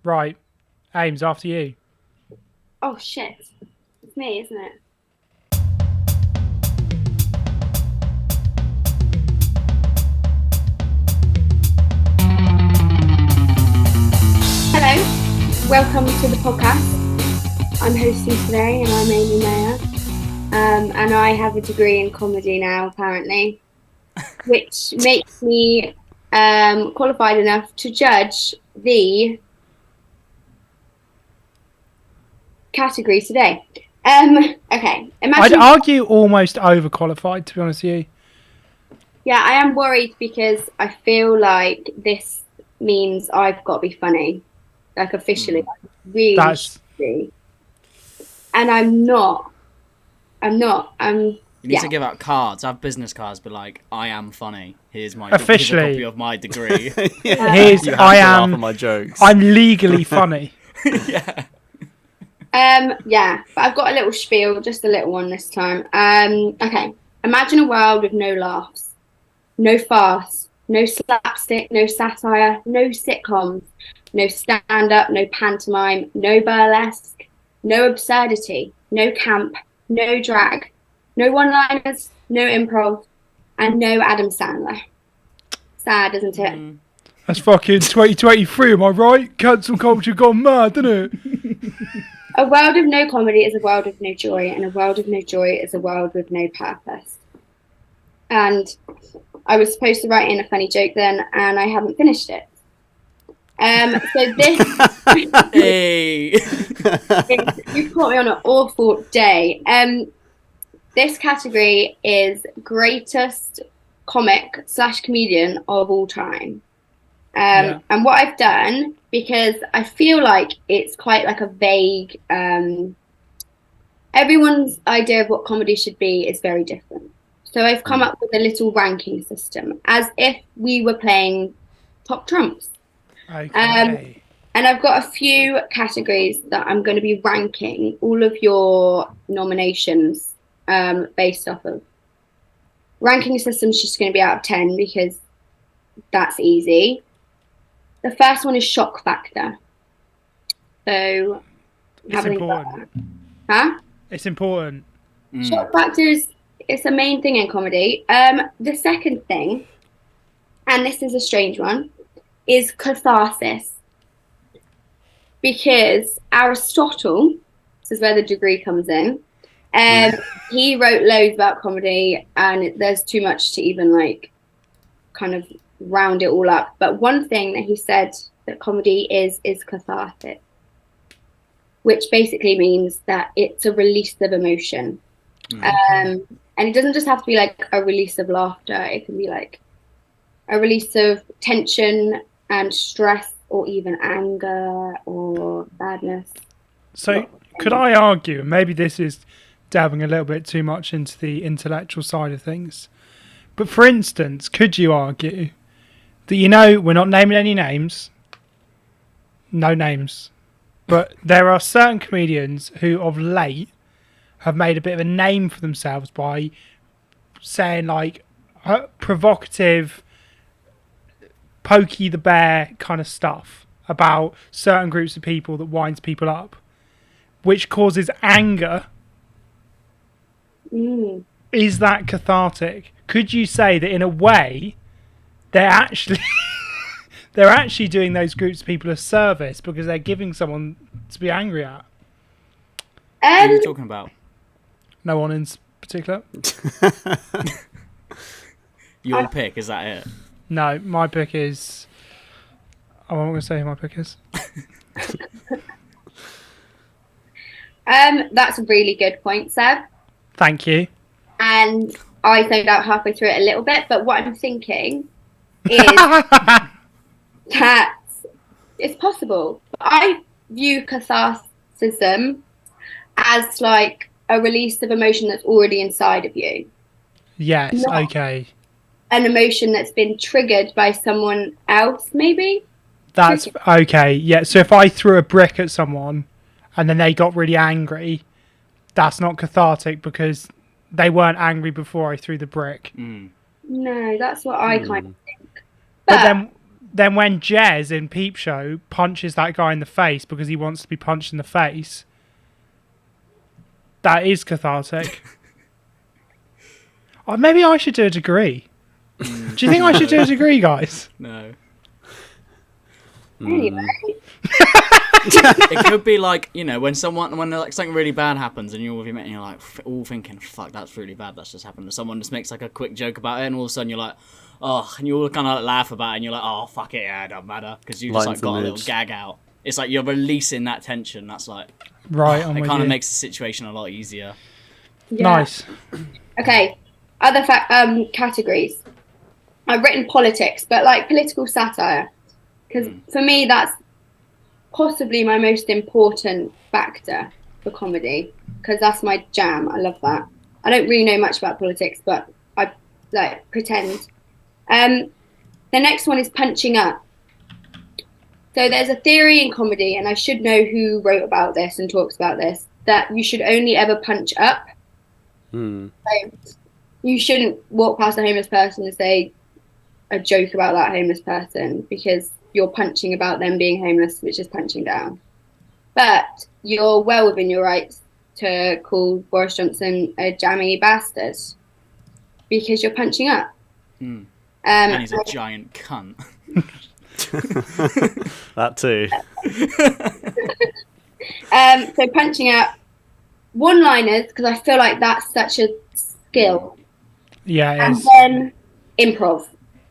Right. Ames, after you. Oh shit. It's me, isn't it? Hello, welcome to the podcast. I'm hosting today and I'm Amy Mayer. And I have a degree in comedy now, apparently, which makes me qualified enough to judge the category today. Okay, I'd imagine. argue almost overqualified, to be honest with you. Yeah, I am worried because I feel like this means I've got to be funny, like officially, I really should That's be. And I'm not. I'm not. You need Yeah. to give out cards. Have business cards, but like, I am funny. Here's a officially. copy of my degree. Here's You have I to laugh at am. my jokes. I'm legally funny. Yeah. Yeah, but I've got a little spiel, just a little one this time. Okay. Imagine a world with no laughs, no farce, no slapstick, no satire, no sitcoms, no stand-up, no pantomime, no burlesque, no absurdity, no camp, no drag, no one-liners, no improv, and no Adam Sandler. Sad, isn't it? That's fucking 2023, am I right? Cancel culture gone mad, isn't it? A world of no comedy is a world of no joy, and a world of no joy is a world with no purpose. And I was supposed to write in a funny joke then, and I haven't finished it. So this Hey. you caught me on an awful day. This category is greatest comic / comedian of all time. And what I've done, because I feel like it's quite like a vague, everyone's idea of what comedy should be is very different. So I've come up with a little ranking system as if we were playing top trumps. Okay. And I've got a few categories that I'm going to be ranking all of your nominations based off of. Ranking system's just going to be out of 10 because that's easy. The first one is shock factor. So It's important. Huh? It's important. Shock factor is it's a main thing in comedy. The second thing, and this is a strange one, is catharsis. Because Aristotle, this is where the degree comes in, he wrote loads about comedy, and there's too much to even like kind of round it all up. But one thing that he said that comedy is cathartic, which basically means that it's a release of emotion. And it doesn't just have to be like a release of laughter. It can be like a release of tension and stress, or even anger or sadness. So, could I argue, and maybe this is delving a little bit too much into the intellectual side of things, but for instance, could you argue that, we're not naming any names, no names, but there are certain comedians who of late have made a bit of a name for themselves by saying like provocative, Pokey the Bear kind of stuff about certain groups of people that winds people up, which causes anger. Is that cathartic? Could you say that in a way they're actually they're actually doing those groups of people a service because they're giving someone to be angry at? What are you talking about? No one in particular. Your pick, is that it? No, my pick is. Oh, I'm not going to say who my pick is. That's a really good point, Seb. Thank you. And I zoned out halfway through it a little bit, but what I'm thinking is that it's possible. I view catharsis as like a release of emotion that's already inside of you. Yes, Not okay. an emotion that's been triggered by someone else, maybe? That's okay. Yeah, so if I threw a brick at someone and then they got really angry, that's not cathartic because they weren't angry before I threw the brick. No, that's what I kind of think. But then then when Jez in Peep Show punches that guy in the face because he wants to be punched in the face, that is cathartic. Or maybe I should do a degree. Do you think I should do a degree, guys? No. Anyway. It could be like, you know, when like something really bad happens and you're with your mate and you're like all thinking, fuck, that's really bad, that's just happened. And someone just makes like a quick joke about it and all of a sudden you're like, oh, and you all kind of like laugh about it and you're like, oh, fuck it, yeah, it don't matter. Because you just like got a little gag out. It's like you're releasing that tension. That's like, right, it kind of makes the situation a lot easier. Yeah. Nice. Okay, other categories. I've written politics, but like political satire. Because for me, that's possibly my most important factor for comedy, because that's my jam. I love that. I don't really know much about politics, but I like pretend. The next one is punching up. So there's a theory in comedy, and I should know who wrote about this and talks about this, that you should only ever punch up. So you shouldn't walk past a homeless person and say a joke about that homeless person, because you're punching about them being homeless, which is punching down. But you're well within your rights to call Boris Johnson a jammy bastard, because you're punching up. And he's a giant cunt. That too. So punching up, one-liners, because I feel like that's such a skill. Yeah, it And is. then improv,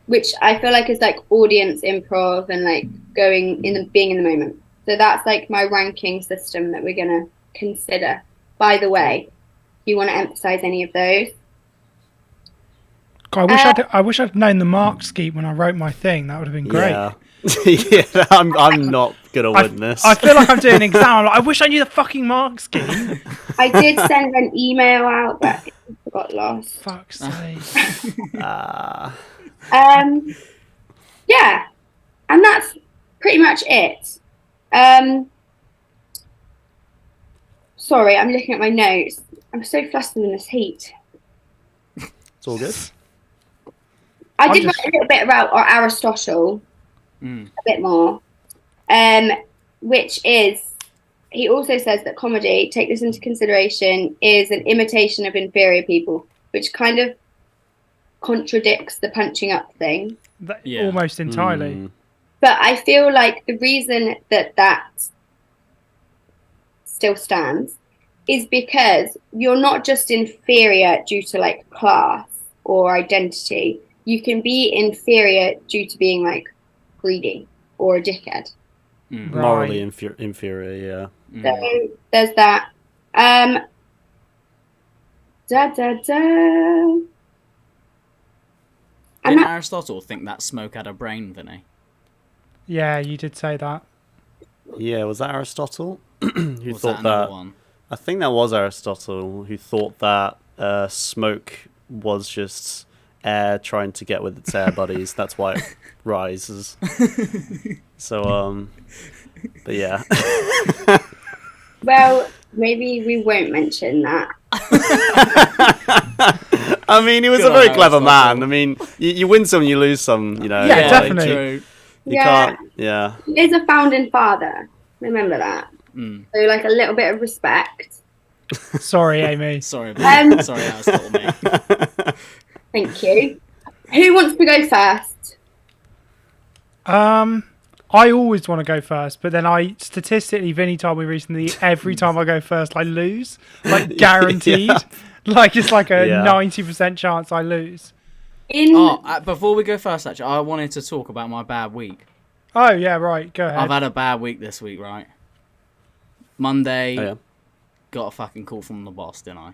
which I feel like is like audience improv and like being in the moment. So that's like my ranking system that we're gonna consider. By the way, do you want to emphasize any of those? God, I wish I'd known the mark scheme when I wrote my thing. That would have been great. Yeah. Yeah, I'm not gonna win this. I feel like I'm doing an exam. I'm like, I wish I knew the fucking mark scheme. I did send an email out, but it got lost. Fuck's sake. Yeah, and that's pretty much it. Sorry, I'm looking at my notes. I'm so flustered in this heat. It's all good. I did write a little bit about Aristotle, a bit more, which is, he also says that comedy, take this into consideration, is an imitation of inferior people, which kind of contradicts the punching up thing. Almost entirely. But I feel like the reason that still stands is because you're not just inferior due to like class or identity. You can be inferior due to being like greedy or a dickhead. Morally inferior, yeah. So there's that. Didn't Aristotle think that smoke had a brain, Vinny? Yeah, you did say that. Yeah, was that Aristotle? Who Was thought that another that? one? I think that was Aristotle who thought that smoke was just air trying to get with its air buddies. That's why it rises. So, but yeah. Well, maybe we won't mention that. I mean, he was Good a very on Aristotle. clever man. I mean, you win some, you lose some, you know. Yeah, like, definitely. True. You can't, yeah. He is a founding father. Remember that. So, like, a little bit of respect. Sorry, Amy. Sorry, mate. Sorry, Aristotle, mate. Thank you. Who wants to go first? I always want to go first, but then statistically, Vinny told me recently, every time I go first, I lose. Like, guaranteed. Yeah. Like, it's like a Yeah. 90% chance I lose. Before we go first, actually, I wanted to talk about my bad week. Oh, yeah, right. Go ahead. I've had a bad week this week, right? Monday, Oh, yeah. got a fucking call from the boss, didn't I?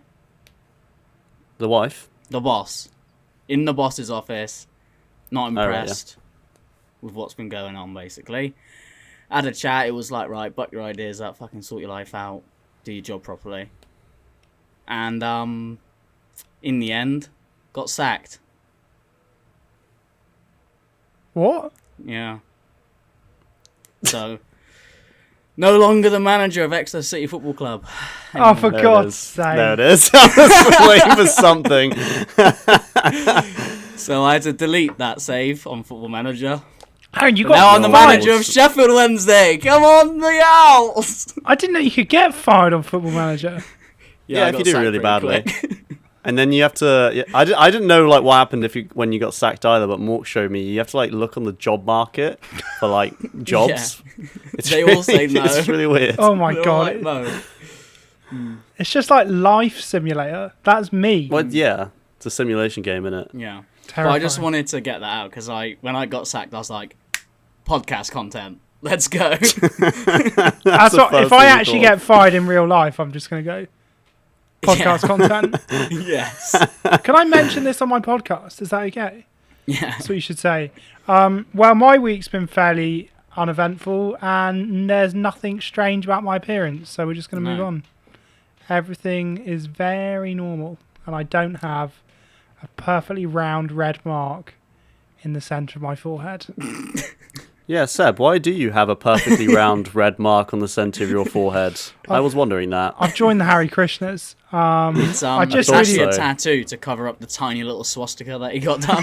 The wife? The boss. In the boss's office. Not right, impressed with what's been going on, basically. Had a chat. It was like, right, buck your ideas up, fucking sort your life out, do your job properly. And in the end, got sacked. What? Yeah. So, no longer the manager of Exeter City Football Club. Oh, for There it God's is. sake. There it is. I was waiting for something. So I had to delete that save on Football Manager. Aaron, you But got now I'm the fired. manager of Sheffield Wednesday. Come on, the Owls! I didn't know you could get fired on Football Manager. Yeah, I if got you do sacked really pretty badly. quick. And then you have to. Yeah, I didn't know like what happened when you got sacked either. But Mork showed me you have to like look on the job market for like jobs. It's They all say no. It's really weird. Oh my They're all god. like, no. It's just like Life Simulator. That's me. Well, yeah, it's a simulation game, innit? Yeah. But Terrifying. I just wanted to get that out because when I got sacked, I was like, podcast content. Let's go. That's the what, first if I thing you actually thought. get fired in real life, I'm just going to go podcast content. Yes. Can I mention this on my podcast? Is that okay? Yeah. That's what you should say. Well, my week's been fairly uneventful, and there's nothing strange about my appearance, so we're just going to move No. on. Everything is very normal, and I don't have a perfectly round red mark in the centre of my forehead. Yeah, Seb, why do you have a perfectly round red mark on the centre of your forehead? I was wondering that. I've joined the Hare Krishnas. It's, I just thought actually so. a tattoo to cover up the tiny little swastika that he got done.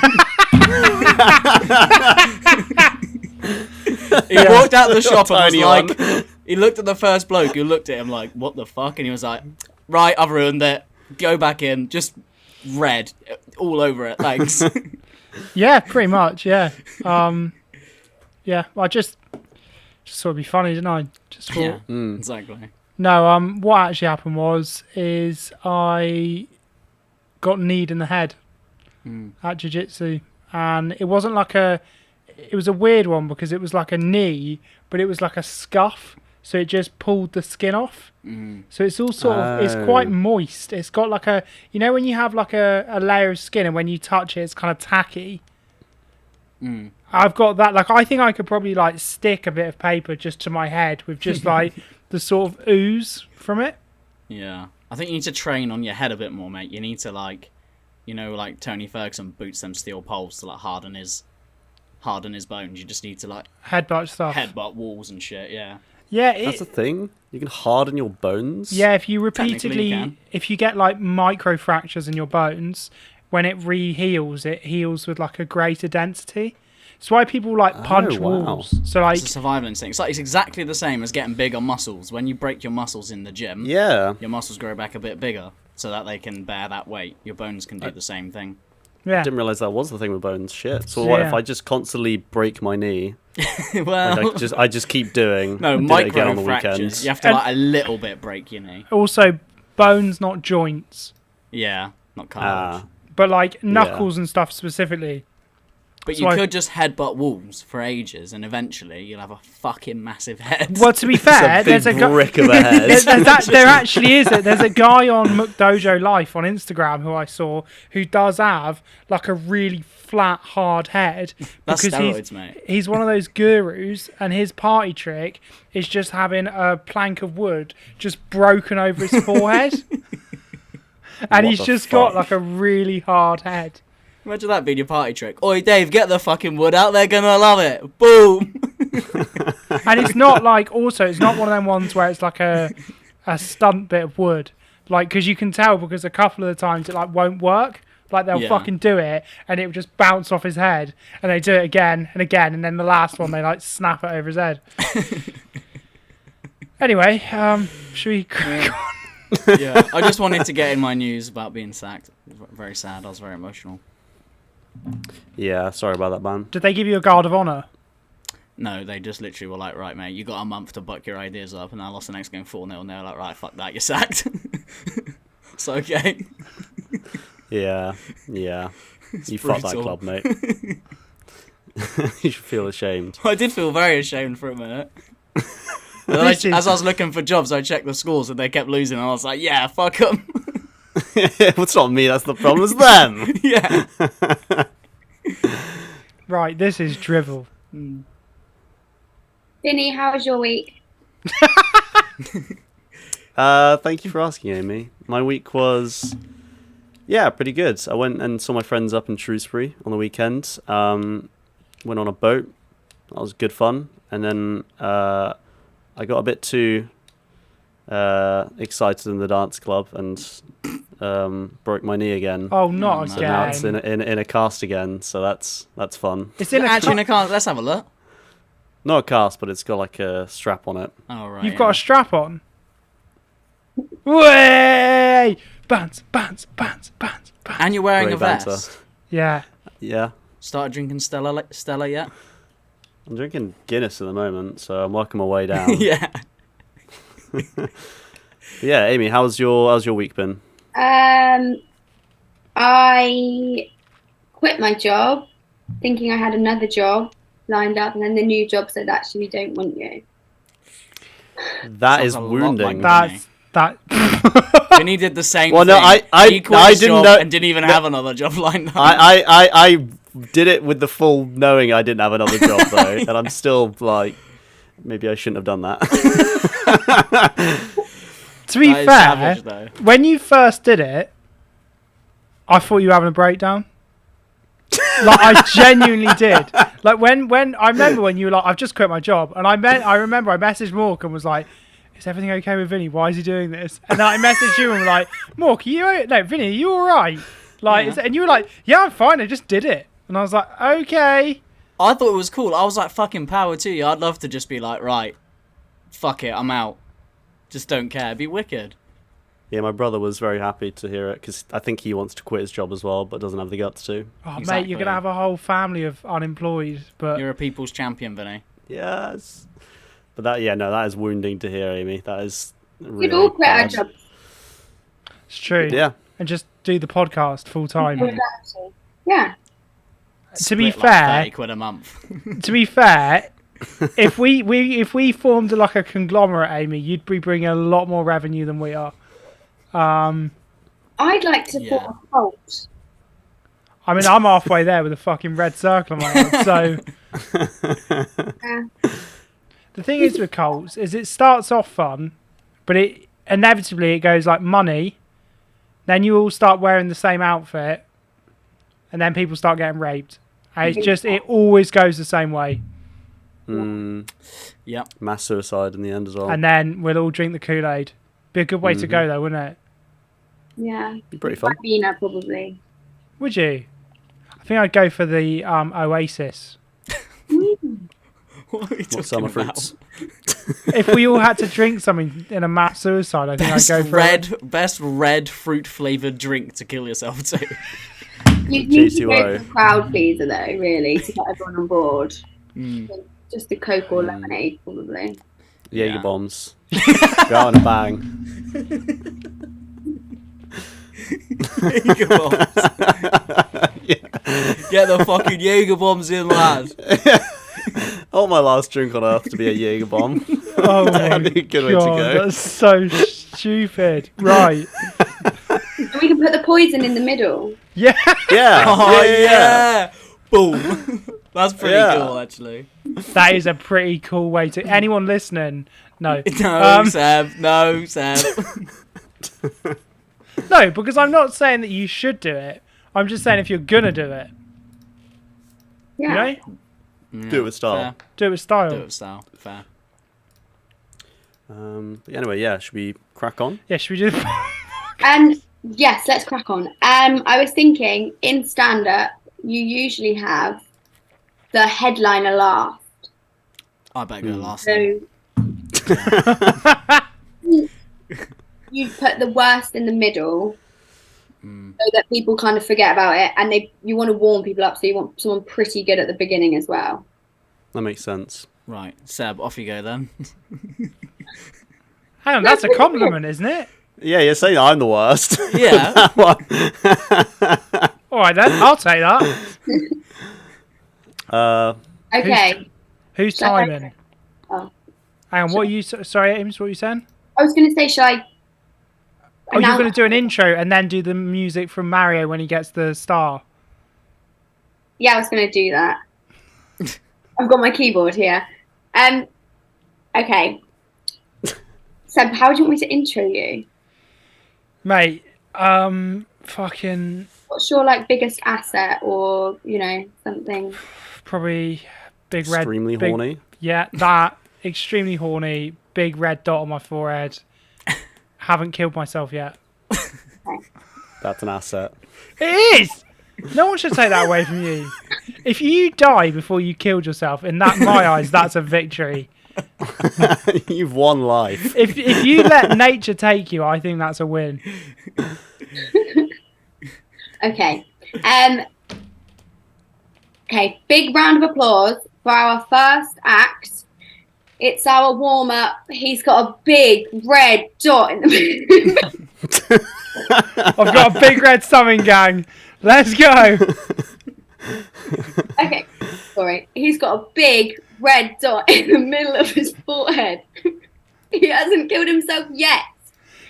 He walked out of the shop and was Tiny like, one. he looked at the first bloke who looked at him like, what the fuck? And he was like, right, I've ruined it. Go back in. Just red all over it. Thanks. Yeah, pretty much. Yeah. Yeah. I just thought it'd be funny, didn't I? Just thought. Yeah, Mm. exactly. No. What actually happened is I got kneed in the head at jiu-jitsu, and it wasn't like it was a weird one because it was like a knee, but it was like a scuff, so it just pulled the skin off. So it's all sort of, it's quite Oh. moist. It's got like a, you know, when you have like a layer of skin and when you touch it, it's kind of tacky. I've got that. Like, I think I could probably like stick a bit of paper just to my head with just like the sort of ooze from it. Yeah. I think you need to train on your head a bit more, mate. You need to like Tony Ferguson boots them steel poles to like harden his bones. You just need to like Headbutt stuff. headbutt walls and shit. Yeah. Yeah, That's the thing. You can harden your bones. yeah. If you Technically you repeatedly, can. if you get like micro fractures in your bones, when it re-heals, it heals with like a greater density. That's why people like punch wow. walls. So like, It's a survival instinct. It's exactly the same as getting big on muscles. When you break your muscles in the gym, Yeah. your muscles grow back a bit bigger so that they can bear that weight. Your bones can do the same thing. yeah, Didn't realise that was the thing with bones. Shit. So what Yeah. if I just constantly break my knee? Well, Like I just keep doing. no, do it again micro on the fractures. weekends. You have to And- like a little bit break your knee. also bones, not joints, Yeah, not cartilage. Ah. but like knuckles and stuff specifically. But so you I- could just headbutt walls for ages, and eventually you'll have a fucking massive head. Well, to be fair, It's a big there's a guy. brick of a head. There actually is. There's a guy on McDojo Life on Instagram who I saw who does have like a really flat, hard head. That's because steroids, mate. He's one of those gurus, and his party trick is just having a plank of wood just broken over his forehead. And What he's the just got fuck? like a really hard head. Imagine that being your party trick. Oi, Dave, get the fucking wood out. They're gonna love it. Boom. And it's not like, also, it's not one of them ones where it's like a stunt bit of wood. Like, because you can tell because a couple of the times it like won't work. Like they'll Yeah. fucking do it and it will just bounce off his head, and they do it again and again, and then the last one they like snap it over his head. Anyway, should we crack on? Yeah, I just wanted to get in my news about being sacked. It was very sad. I was very emotional. Yeah. Sorry about that, man. Did they give you a guard of honour? No, they just literally were like, right, mate, you got a month to buck your ideas up, and I lost the next game 4-0, and they were like, right, fuck that, you're sacked. It's okay. Yeah. Yeah. You fucked that brutal. club, mate. You should feel ashamed. I did feel very ashamed for a minute. And then This is- as I was looking for jobs, I checked the scores, and they kept losing, and I was like, yeah, fuck them. It's not me. That's the problem. It's them. Yeah. Right, this is drivel. Vinny, how was your week? Thank you for asking, Amy. My week was, yeah, pretty good. I went and saw my friends up in Shrewsbury on the weekend. Went on a boat. That was good fun. And then I got a bit too excited in the dance club and broke my knee again. Oh, not no. So now it's again. in a cast again. So that's fun. It's in a Actually, I can't. Let's have a look. Not a cast, but it's got like a strap on it. Oh right. You've got a strap on. Way! Bounce, bounce, bounce, bounce, bounce. And you're wearing Great a vest. banter. Yeah. Yeah. Started drinking Stella yet? I'm drinking Guinness at the moment, so I'm working my way down. Yeah. But yeah, Amy, how's your week been? I quit my job, thinking I had another job lined up, and then the new job said, "Actually, we don't want you." That Sounds is a lot wounding. like That. Vinny did the same Well, thing. no, He quit I his didn't job know- and didn't even have another job lined up. I did it with the full knowing I didn't have another job though, and I'm still like, maybe I shouldn't have done that. To be That is fair, savage, though. when you first did it, I thought you were having a breakdown. Like I genuinely did. Like when I remember when you were like, "I've just quit my job," and I remember I messaged Mork and was like, "Is everything okay with Vinny? Why is he doing this?" And then I messaged you and was like, "Mork, Vinny, are you all right?" Like, Yeah. and you were like, "Yeah, I'm fine. I just did it." And I was like, "Okay." I thought it was cool. I was like, fucking power to you. I'd love to just be like, right, fuck it, I'm out. Just don't care. Be wicked. Yeah, my brother was very happy to hear it because I think he wants to quit his job as well, but doesn't have the guts to. Oh, mate, Exactly. you're gonna have a whole family of unemployed. But You're a people's champion, Vinny. Yes, but that is wounding to hear, Amy. That is really We'd all quit our bad. jobs. it's true. Yeah, And just do the podcast full time. Yeah. To be Split, like, fair, 30 quid a month. to be fair, if we formed like a conglomerate, Amy, you'd be bringing a lot more revenue than we are. I'd like to Yeah. form a cult. I mean, I'm halfway there with a fucking red circle on my head. So Yeah. the thing is with cults is it starts off fun, but it inevitably it goes like money. Then you all start wearing the same outfit, and then people start getting raped. And it's just it always goes the same way. Yep. mass suicide in the end as well. And then we'll all drink the Kool-Aid. Be a good way to go though, wouldn't it? Yeah. Be pretty fun. Ribena, probably. Would you? I think I'd go for the Oasis. What are we What summer talking about? fruits? If we all had to drink something in a mass suicide, I think Best I'd go for it. best red fruit flavored drink to kill yourself to. You need to go G2O. for a crowd pleaser, though, really, to get everyone on board. Mm. Just a Coke or lemonade, probably. Jaeger Yeah. bombs. Go out and a bang. Jaeger bombs. Get the fucking Jaeger bombs in, lad. I want my last drink on earth to be a Jaeger bomb. Oh my That'd be a good way to god, go. that's so stupid. Right. And we can put the poison in the middle. Yeah. Yeah. Oh yeah. yeah! Boom. That's pretty Yeah. cool, actually. That is a pretty cool way to. Anyone listening? No. No, Seb. No, Seb. No, because I'm not saying that you should do it. I'm just saying if you're gonna do it, Yeah. you know, Yeah, Do it with style. fair. do it with style. Do it with style. Fair. But anyway, yeah. Should we crack on? Yeah, should we do? And yes, let's crack on. I was thinking in stand-up, you usually have the headliner laugh. I better go last then. So you put the worst in the middle, so that people kind of forget about it, and you want to warm people up, so you want someone pretty good at the beginning as well. That makes sense. Right, Seb, off you go then. Hang on, that's a compliment, isn't it? Yeah, you're saying I'm the worst. Yeah. That one. All right then, I'll take that. Okay. Who's Shall I- timing? Oh. Hang on, what are you? Sorry, Ames, what were you saying? I was going to say, shall I? Oh, you're announce- going to do an intro and then do the music from Mario when he gets the star. Yeah, I was going to do that. I've got my keyboard here. Okay. Seb, how do you want me to intro you? Mate, fucking What's your biggest asset, or something? probably big red. Extremely big- horny. Yeah, that extremely horny, big red dot on my forehead. Haven't killed myself yet. That's an asset. It is. No one should take that away from you. If you die before you killed yourself, in my eyes, that's a victory. You've won life. If you let nature take you, I think that's a win. Okay. Okay, big round of applause for our first act. It's our warm-up. He's got a big red dot in the I've got a big red summon, gang. Let's go. Okay, sorry. He's got a big red dot in the middle of his forehead. He hasn't killed himself yet.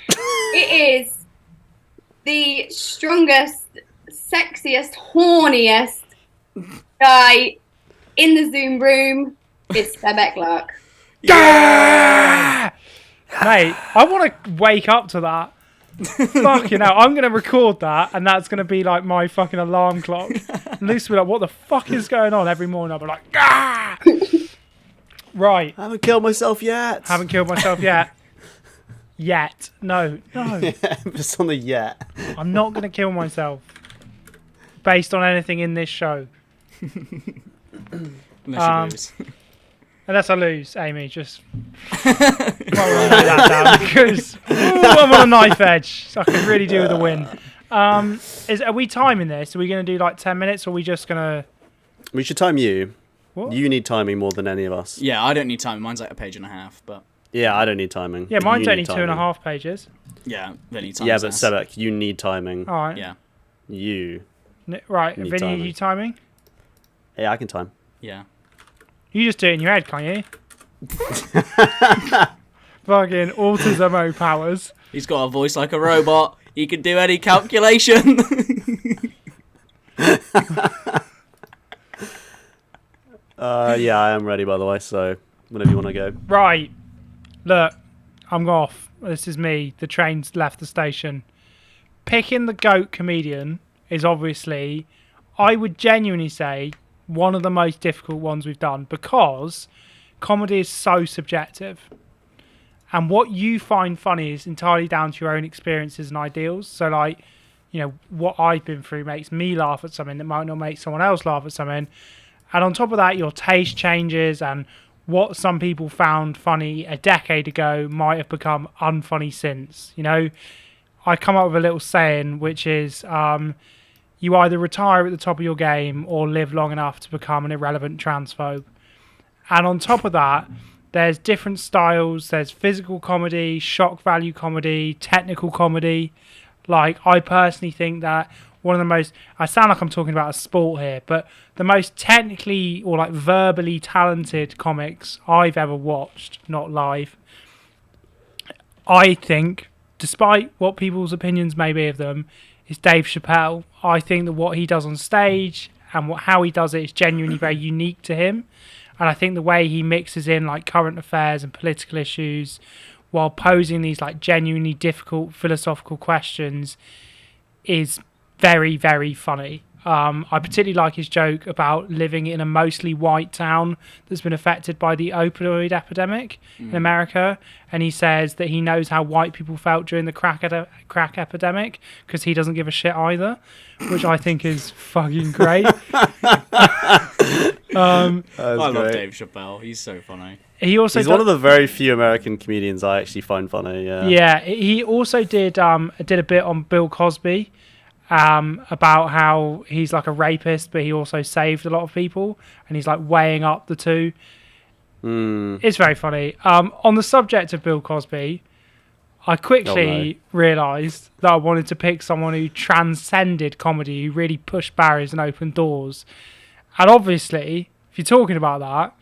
It is the strongest, sexiest, horniest guy in the Zoom room. It's Sebek Clark. Yeah! Mate, I want to wake up to that. Fucking hell, I'm going to record that, and that's going to be like my fucking alarm clock. And Lucy will be like, what the fuck is going on? Every morning I'll be like, ah! Right. I haven't killed myself yet. Haven't killed myself yet. Yet. No. Yeah, just on the yet. I'm not going to kill myself. Based on anything in this show. Unless you lose. Unless I lose, Amy, just roll that down because I'm on a knife edge. So I could really do with a win. Are we timing this? Are we going to do like 10 minutes or are we just going to... We should time you. What? You need timing more than any of us. Yeah, I don't need time. Mine's like a page and a half, but... Yeah, I don't need timing. Yeah, mine's You only need 2.5 pages. Yeah, Vinny time. Yeah, but Sebek, you need timing. All right. Yeah, You. Right, Need Vinny, are timing. you timing? Yeah, I can time. yeah. You just do it in your head, can't you? Fucking autismo powers. He's got a voice like a robot. He can do any calculation. Yeah, I am ready, by the way, so whenever you want to go. Right. Look, I'm off. This is me. The train's left the station. Picking the GOAT comedian is obviously, I would genuinely say, one of the most difficult ones we've done because comedy is so subjective. And what you find funny is entirely down to your own experiences and ideals. So, like, you know, what I've been through makes me laugh at something that might not make someone else laugh at something. And on top of that, your taste changes and what some people found funny a decade ago might have become unfunny since. You know, I come up with a little saying, which is you either retire at the top of your game or live long enough to become an irrelevant transphobe. And on top of that, there's different styles. There's physical comedy, shock value comedy, technical comedy. Like, I personally think that one of the most... I sound like I'm talking about a sport here, but the most technically or, like, verbally talented comics I've ever watched, not live, I think, despite what people's opinions may be of them, is Dave Chappelle. I think that what he does on stage and how he does it is genuinely very unique to him. And I think the way he mixes in like current affairs and political issues while posing these like genuinely difficult philosophical questions is very, very funny. I particularly like his joke about living in a mostly white town that's been affected by the opioid epidemic in America. And he says that he knows how white people felt during the crack epidemic because he doesn't give a shit either, which I think is fucking great. I love great. Dave Chappelle. He's so funny. He's one of the very few American comedians I actually find funny. Yeah. Yeah. He also did a bit on Bill Cosby. About how he's like a rapist, but he also saved a lot of people, and he's like weighing up the two. It's very funny. On the subject of Bill Cosby, I quickly realised that I wanted to pick someone who transcended comedy, who really pushed barriers and opened doors. And obviously, if you're talking about that,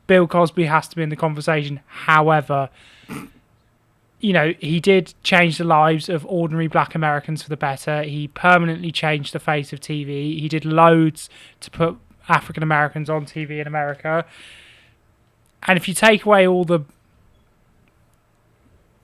Bill Cosby has to be in the conversation. However, you know, he did change the lives of ordinary black Americans for the better. He permanently changed the face of TV. He did loads to put African Americans on TV in America. And if you take away all the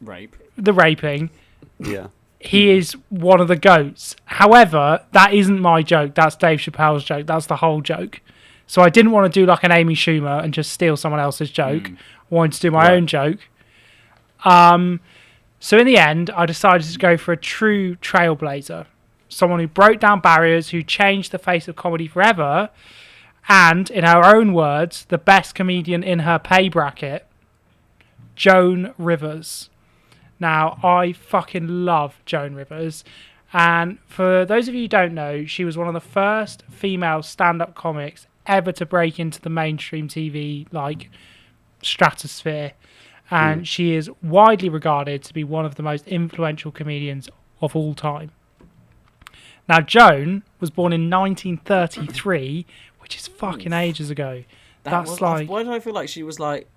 raping, Yeah. he is one of the GOATs. However, that isn't my joke. That's Dave Chappelle's joke. That's the whole joke. So I didn't want to do like an Amy Schumer and just steal someone else's joke. I wanted to do my own joke. So in the end, I decided to go for a true trailblazer. someone who broke down barriers, who changed the face of comedy forever, and, in her own words, the best comedian in her pay bracket, Joan Rivers. Now, I fucking love Joan Rivers. And for those of you who don't know, she was one of the first female stand-up comics ever to break into the mainstream TV, like, stratosphere. And she is widely regarded to be one of the most influential comedians of all time. Now, Joan was born in 1933, which is fucking ages ago. Why do I feel like she was like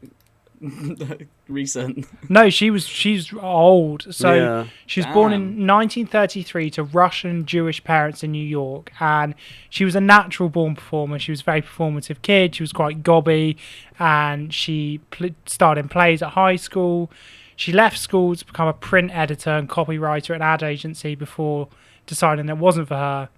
recent? No, she's old. So she was born in Damn. 1933 to Russian Jewish parents in New York, and she was a natural born performer. She was a very performative kid. She was quite gobby, and she starred in plays at high school. She left school to become a print editor and copywriter at an ad agency before deciding it wasn't for her,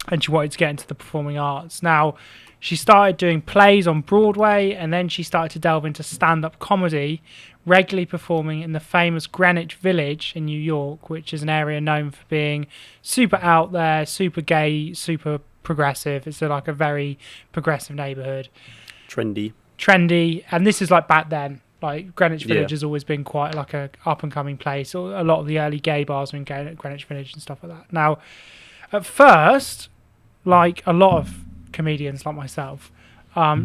and she wanted to get into the performing arts. Now, she started doing plays on Broadway, and then she started to delve into stand-up comedy, regularly performing in the famous Greenwich Village in New York, which is an area known for being super out there, super gay, super progressive. It's like a very progressive neighborhood. Trendy. And this is like back then. Like, Greenwich Village has always been quite like a up-and-coming place. A lot of the early gay bars were in Greenwich Village and stuff like that. Now, at first, like a lot of comedians like myself,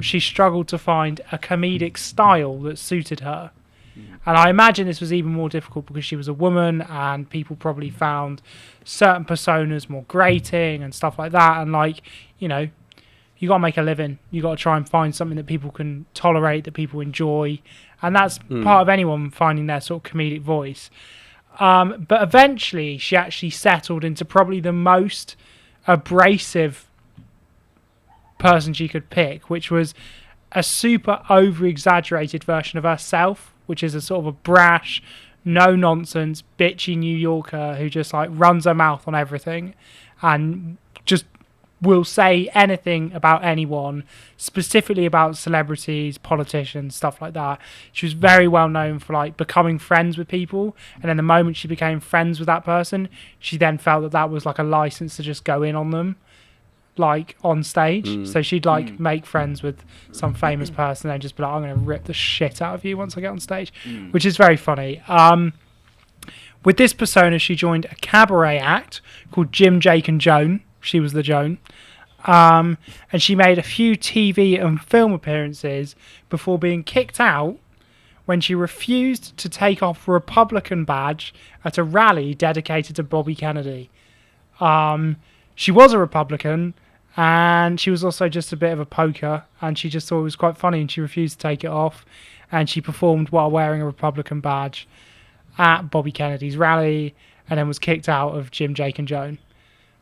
she struggled to find a comedic style that suited her. And I imagine this was even more difficult because she was a woman, and people probably found certain personas more grating and stuff like that. And, like, you know, you got to make a living. You got to try and find something that people can tolerate, that people enjoy. And that's part of anyone finding their sort of comedic voice. But eventually she actually settled into probably the most abrasive person she could pick, which was a super over-exaggerated version of herself, which is a sort of a brash, no-nonsense, bitchy New Yorker who just like runs her mouth on everything and just will say anything about anyone, specifically about celebrities, politicians, stuff like that. She was very well known for like becoming friends with people, and then the moment she became friends with that person, she then felt that that was like a license to just go in on them, like on stage. So she'd like make friends with some famous person and just be like, I'm going to rip the shit out of you once I get on stage, which is very funny. With this persona, she joined a cabaret act called Jim, Jake and Joan. She was the Joan. And she made a few TV and film appearances before being kicked out when she refused to take off a Republican badge at a rally dedicated to Bobby Kennedy. She was a Republican, and she was also just a bit of a poker, and she just thought it was quite funny, and she refused to take it off, and she performed while wearing a Republican badge at Bobby Kennedy's rally, and then was kicked out of Jim, Jake and Joan,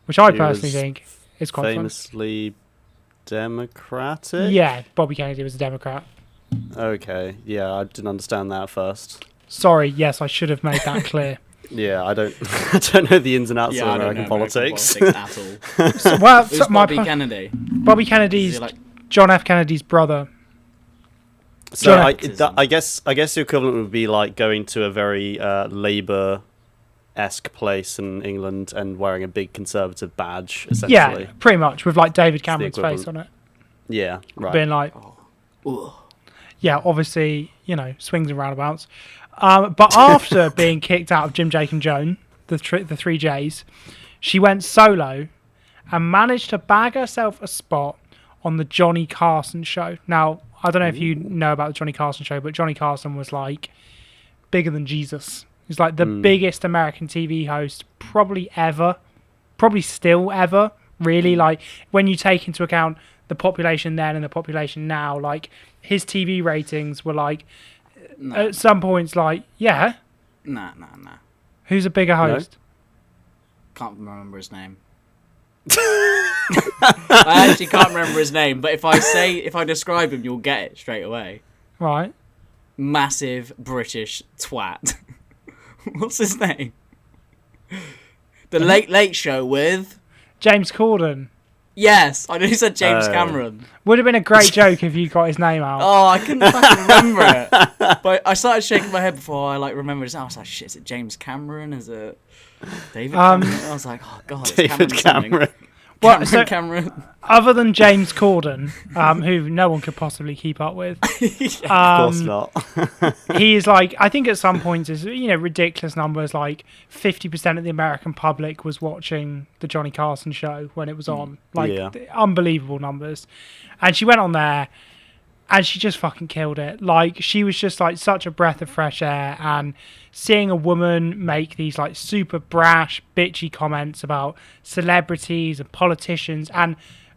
which I personally think is quite famously Democratic? Yeah, Bobby Kennedy was a Democrat. Okay, yeah, I didn't understand that at first. Sorry, yes, I should have made that clear. Yeah, I don't know the ins and outs of American politics. at all. Who's Bobby Kennedy? Bobby Kennedy's Like... John F. Kennedy's brother. So I guess the equivalent would be like going to a very Labour-esque place in England and wearing a big conservative badge, essentially. Yeah, pretty much, with like David Cameron's face on it. Yeah, right. Being like, yeah, obviously, you know, swings and roundabouts. But after being kicked out of Jim, Jake and Joan, the three J's, she went solo and managed to bag herself a spot on the Johnny Carson show. Now, I don't know if you know about the Johnny Carson show, but Johnny Carson was like bigger than Jesus. He's like the biggest American TV host probably ever, probably still ever, really. Like, when you take into account the population then and the population now, like, his TV ratings were like, at some points, like, yeah. Nah. Who's a bigger host? Can't remember his name. I actually can't remember his name, but if I describe him, you'll get it straight away. Right. Massive British twat. What's his name? The Late Late Show with James Corden. Yes, I know you said James Oh. Cameron. Would have been a great joke if you got his name out. Oh, I couldn't fucking remember it. But I started shaking my head before I remembered his name. I was like, shit, is it James Cameron? Is it David Cameron? I was like, oh god, it's David Cameron. Well, so- Cameron. Other than James Corden, who no one could possibly keep up with, Of course not. he is like, I think at some points is ridiculous numbers, like 50% of the American public was watching the Johnny Carson show when it was on, like Yeah. unbelievable numbers. And she went on there and she just fucking killed it. Like, she was just like such a breath of fresh air, and seeing a woman make these like super brash, bitchy comments about celebrities and politicians, and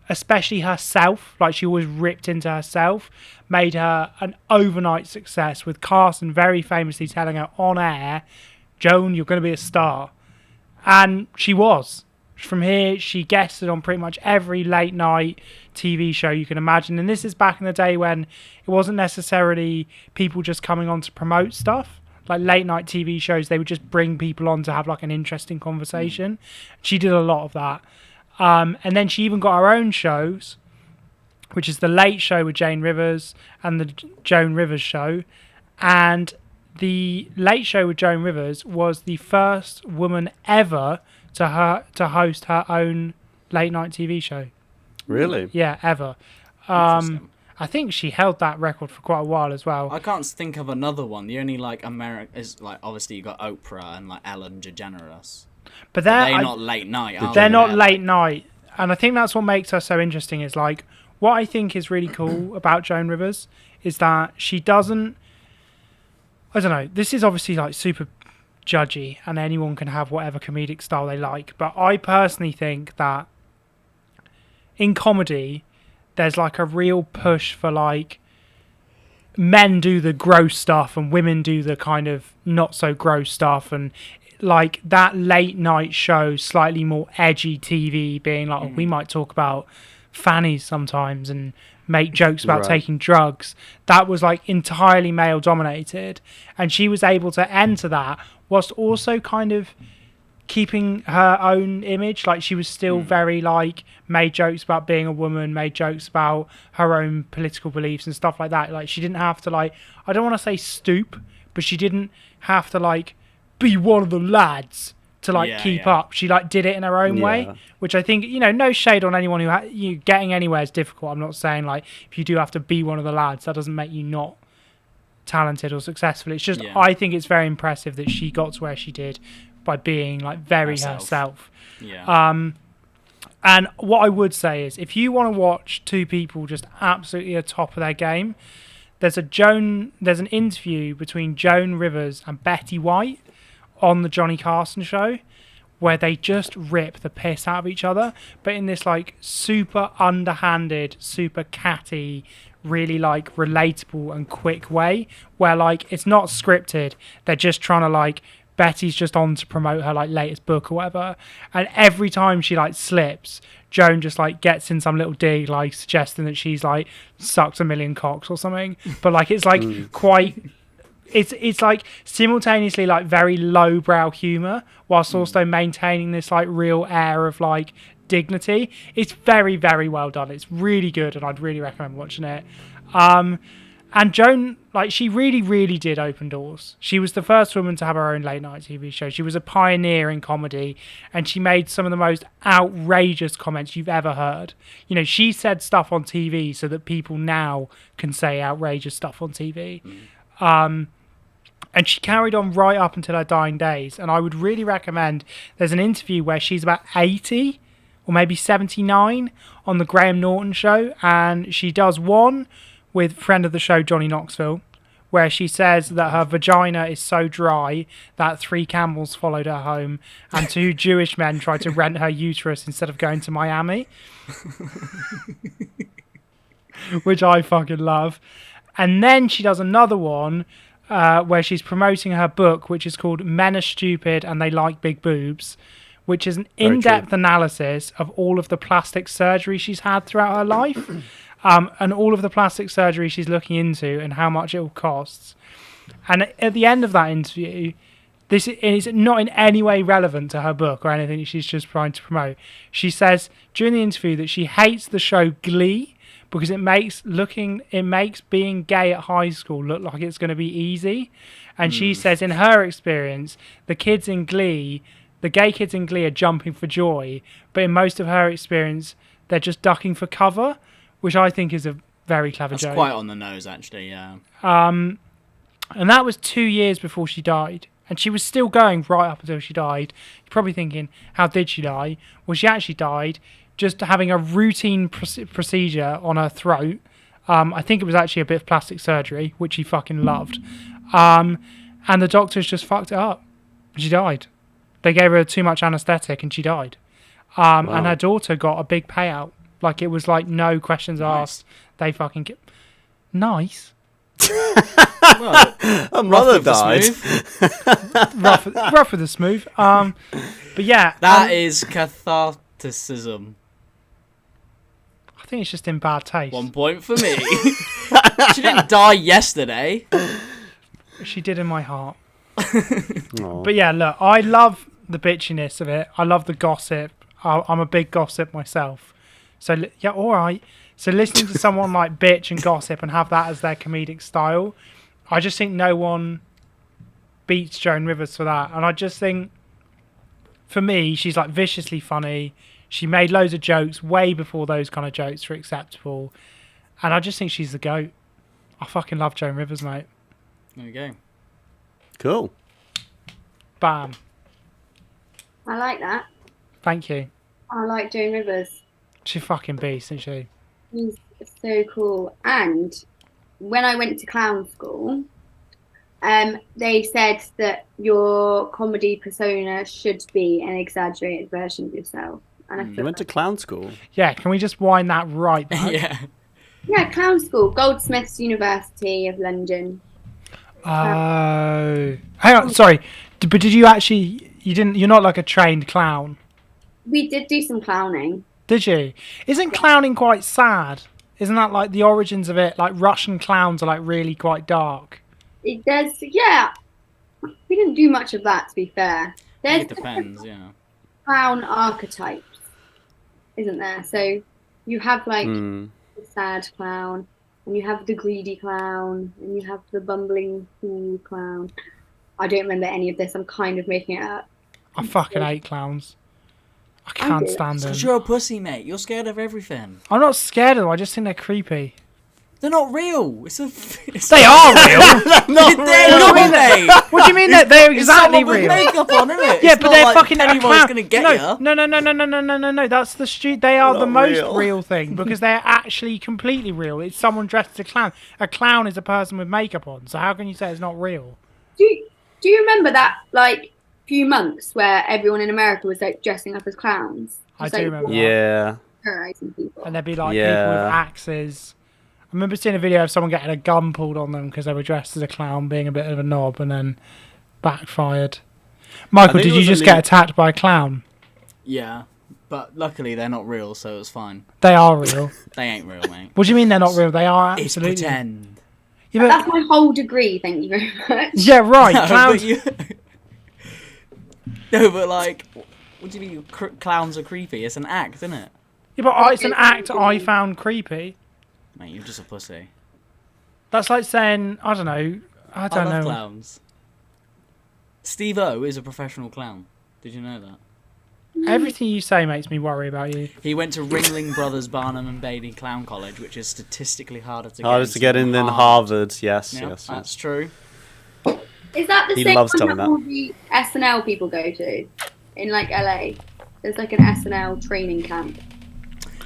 especially herself, like she always ripped into herself, made her an overnight success, with Carson very famously telling her on air, Joan, you're going to be a star. And she was. From here, she guested on pretty much every late night TV show you can imagine. And this is back in the day when it wasn't necessarily people just coming on to promote stuff. Like late night TV shows, they would just bring people on to have like an interesting conversation. She did a lot of that. And then she even got her own shows, which is The Late Show with Jane Rivers and the Joan Rivers Show. And the Late Show with Joan Rivers was the first woman ever to host her own late night TV show. Really? Yeah, ever. Interesting. I think she held that record for quite a while as well. I can't think of another one. The only America is obviously you got Oprah and Ellen DeGeneres. But They're not late night. Are they're they? not late night. And I think that's what makes her so interesting, is like, what I think is really cool about Joan Rivers is that she doesn't, I don't know, this is obviously like super judgy and anyone can have whatever comedic style they like, but I personally think that in comedy there's like a real push for like men do the gross stuff and women do the kind of not so gross stuff, and like that late night show, slightly more edgy TV, being like, oh, we might talk about fannies sometimes and make jokes about Right. taking drugs. That was like entirely male dominated, and she was able to enter that whilst also kind of keeping her own image. Like, she was still very like made jokes about being a woman, made jokes about her own political beliefs and stuff like that. Like, she didn't have to, like, I don't want to say stoop, but she didn't have to like be one of the lads to like keep up. She like did it in her own way, which I think, no shade on anyone who getting anywhere is difficult. I'm not saying like if you do have to be one of the lads, that doesn't make you not talented or successful. It's just I think it's very impressive that she got to where she did by being like very herself. Yeah. And what I would say is, if you want to watch two people just absolutely at the top of their game, there's an interview between Joan Rivers and Betty White on the Johnny Carson show, where they just rip the piss out of each other, but in this like super underhanded, super catty, really like relatable and quick way, where like it's not scripted. They're just trying to like, Betty's just on to promote her like latest book or whatever, and every time she like slips, Joan just like gets in some little dig, like suggesting that she's like sucked a million cocks or something. But like it's like quite, it's like simultaneously like very lowbrow humor whilst also maintaining this like real air of like dignity. It's very, very well done. It's really good, and I'd really recommend watching it. And Joan, like, she really, really did open doors. She was the first woman to have her own late night TV show. She was a pioneer in comedy, and she made some of the most outrageous comments you've ever heard. She said stuff on TV so that people now can say outrageous stuff on TV. And she carried on right up until her dying days. And I would really recommend, there's an interview where she's about 80 or maybe 79 on the Graham Norton show, and she does one with friend of the show Johnny Knoxville, where she says that her vagina is so dry that 3 camels followed her home and 2 Jewish men tried to rent her uterus instead of going to Miami. Which I fucking love. And then she does another one where she's promoting her book, which is called Men Are Stupid and They Like Big Boobs, which is an in-depth analysis of all of the plastic surgery she's had throughout her life. And all of the plastic surgery she's looking into and how much it all costs. And at the end of that interview, this is not in any way relevant to her book or anything that she's just trying to promote. She says during the interview that she hates the show Glee because it makes being gay at high school look like it's going to be easy. And she says in her experience, the gay kids in Glee are jumping for joy, but in most of her experience, they're just ducking for cover, which I think is a very clever joke. That's quite on the nose, actually, yeah. And that was 2 years before she died. And she was still going right up until she died. You're probably thinking, how did she die? Well, she actually died just having a routine procedure on her throat. I think it was actually a bit of plastic surgery, which she fucking loved. And the doctors just fucked it up. She died. They gave her too much anaesthetic and she died. Wow. And her daughter got a big payout. Like, it was like no questions asked. They fucking... Nice. Well, Her mother died. rough with the smooth. But yeah. That is catharticism. I think it's just in bad taste. 1 point for me. She didn't die yesterday. She did in my heart. Aw. But yeah, look, I love the bitchiness of it. I love the gossip. I'm a big gossip myself. So yeah, all right. So listening to someone like bitch and gossip and have that as their comedic style, I just think no one beats Joan Rivers for that. And I just think, for me, she's like viciously funny. She made loads of jokes way before those kind of jokes were acceptable. And I just think she's the GOAT. I fucking love Joan Rivers, mate. There you go. Cool. Bam. I like that. Thank you. I like Joan Rivers. She's a fucking beast, isn't she? He's so cool. And when I went to clown school, they said that your comedy persona should be an exaggerated version of yourself. And I You feel went to clown school. Yeah, can we just wind that right back? Yeah. yeah, clown school, Goldsmiths University of London. Oh. Hang on, sorry. But did you actually... You're not like a trained clown. We did do some clowning. Did you? Isn't clowning quite sad? Isn't that like the origins of it? Like Russian clowns are like really quite dark. It does, yeah. We didn't do much of that, to be fair. There's It depends, yeah. clown archetypes, isn't there? So you have like the sad clown, and you have the greedy clown, and you have the bumbling fool clown. I don't remember any of this. I'm kind of making it up. I fucking hate clowns. I can't do. stand them. Because you're a pussy, mate. You're scared of everything. I'm not scared of them. I just think they're creepy. They're not real. It's They are real. not real, mate. What do you mean that they're It's exactly someone with real? makeup on, isn't it? Yeah, It's but not they're like fucking a anyone's clown. gonna get ya. No. That's the They are Not the most real. real thing because they're actually completely real. It's someone dressed as a clown. A clown is a person with makeup on. So how can you say it's not real? Do you remember that like few months where everyone in America was like dressing up as clowns? I Just, do like, remember that. Yeah. terrorizing people. And there'd be like Yeah. people with axes. I remember seeing a video of someone getting a gun pulled on them because they were dressed as a clown, being a bit of a knob, and then backfired. Michael, think did it you was just only- get attacked by a clown? Yeah, but luckily they're not real, so it's fine. They are real. They ain't real, mate. What do you mean they're not real? They are It's absolutely. pretend. Yeah, That's but, my whole degree, thank you very much. yeah, right. No, Clowns. but you... no, but like, what do you mean clowns are creepy? It's an act, isn't it? Yeah, but it's an act I found creepy. Mate, you're just a pussy. That's like saying, I don't know. I I don't love know. clowns. Steve-O is a professional clown. Did you know that? Everything you say makes me worry about you. He went to Ringling Brothers Barnum and Bailey Clown College, which is statistically harder to Harder to get in than Harvard. Yes, Yeah, yes. that's true. Is that the He same loves one telling that that. all the SNL people go to in like LA? There's like an SNL training camp.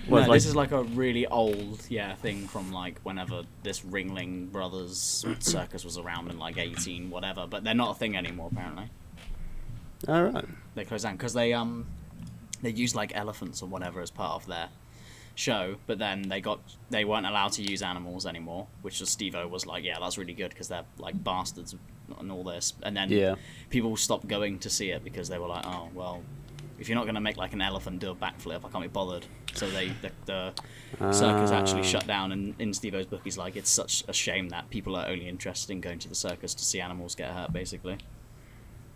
Well, No, like- this is like a really old, thing from like whenever this Ringling Brothers circus was around in like 18 whatever, but they're not a thing anymore apparently. All right. They closed down because they used like elephants or whatever as part of their show, but then they weren't allowed to use animals anymore, which was Steve-O was like, yeah, that's really good because they're like bastards and all this, and then people stopped going to see it because they were like, oh well, if you're not going to make like an elephant do a backflip, I can't be bothered. So the circus actually shut down, and in Steve-O's book he's like, it's such a shame that people are only interested in going to the circus to see animals get hurt, basically.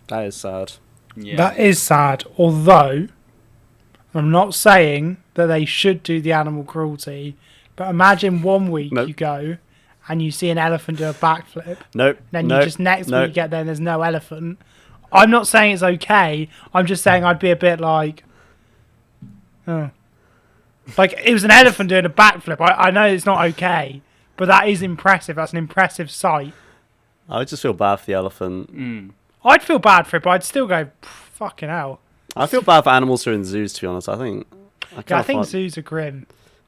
That is sad. Yeah. That is sad. Although, I'm not saying that they should do the animal cruelty, but imagine one week Nope. you go and you see an elephant do a backflip, Nope. then nope, you just next nope. week you get there and there's no elephant. I'm not saying it's okay. I'm just saying I'd be a bit like, oh. Like, it was an elephant doing a backflip. I know it's not okay, but that is impressive. That's an impressive sight. I would just feel bad for the elephant. Mm. I'd feel bad for it, but I'd still go, fucking hell. I feel bad for animals who are in zoos, to be honest. I think. Yeah, I think zoos are grim.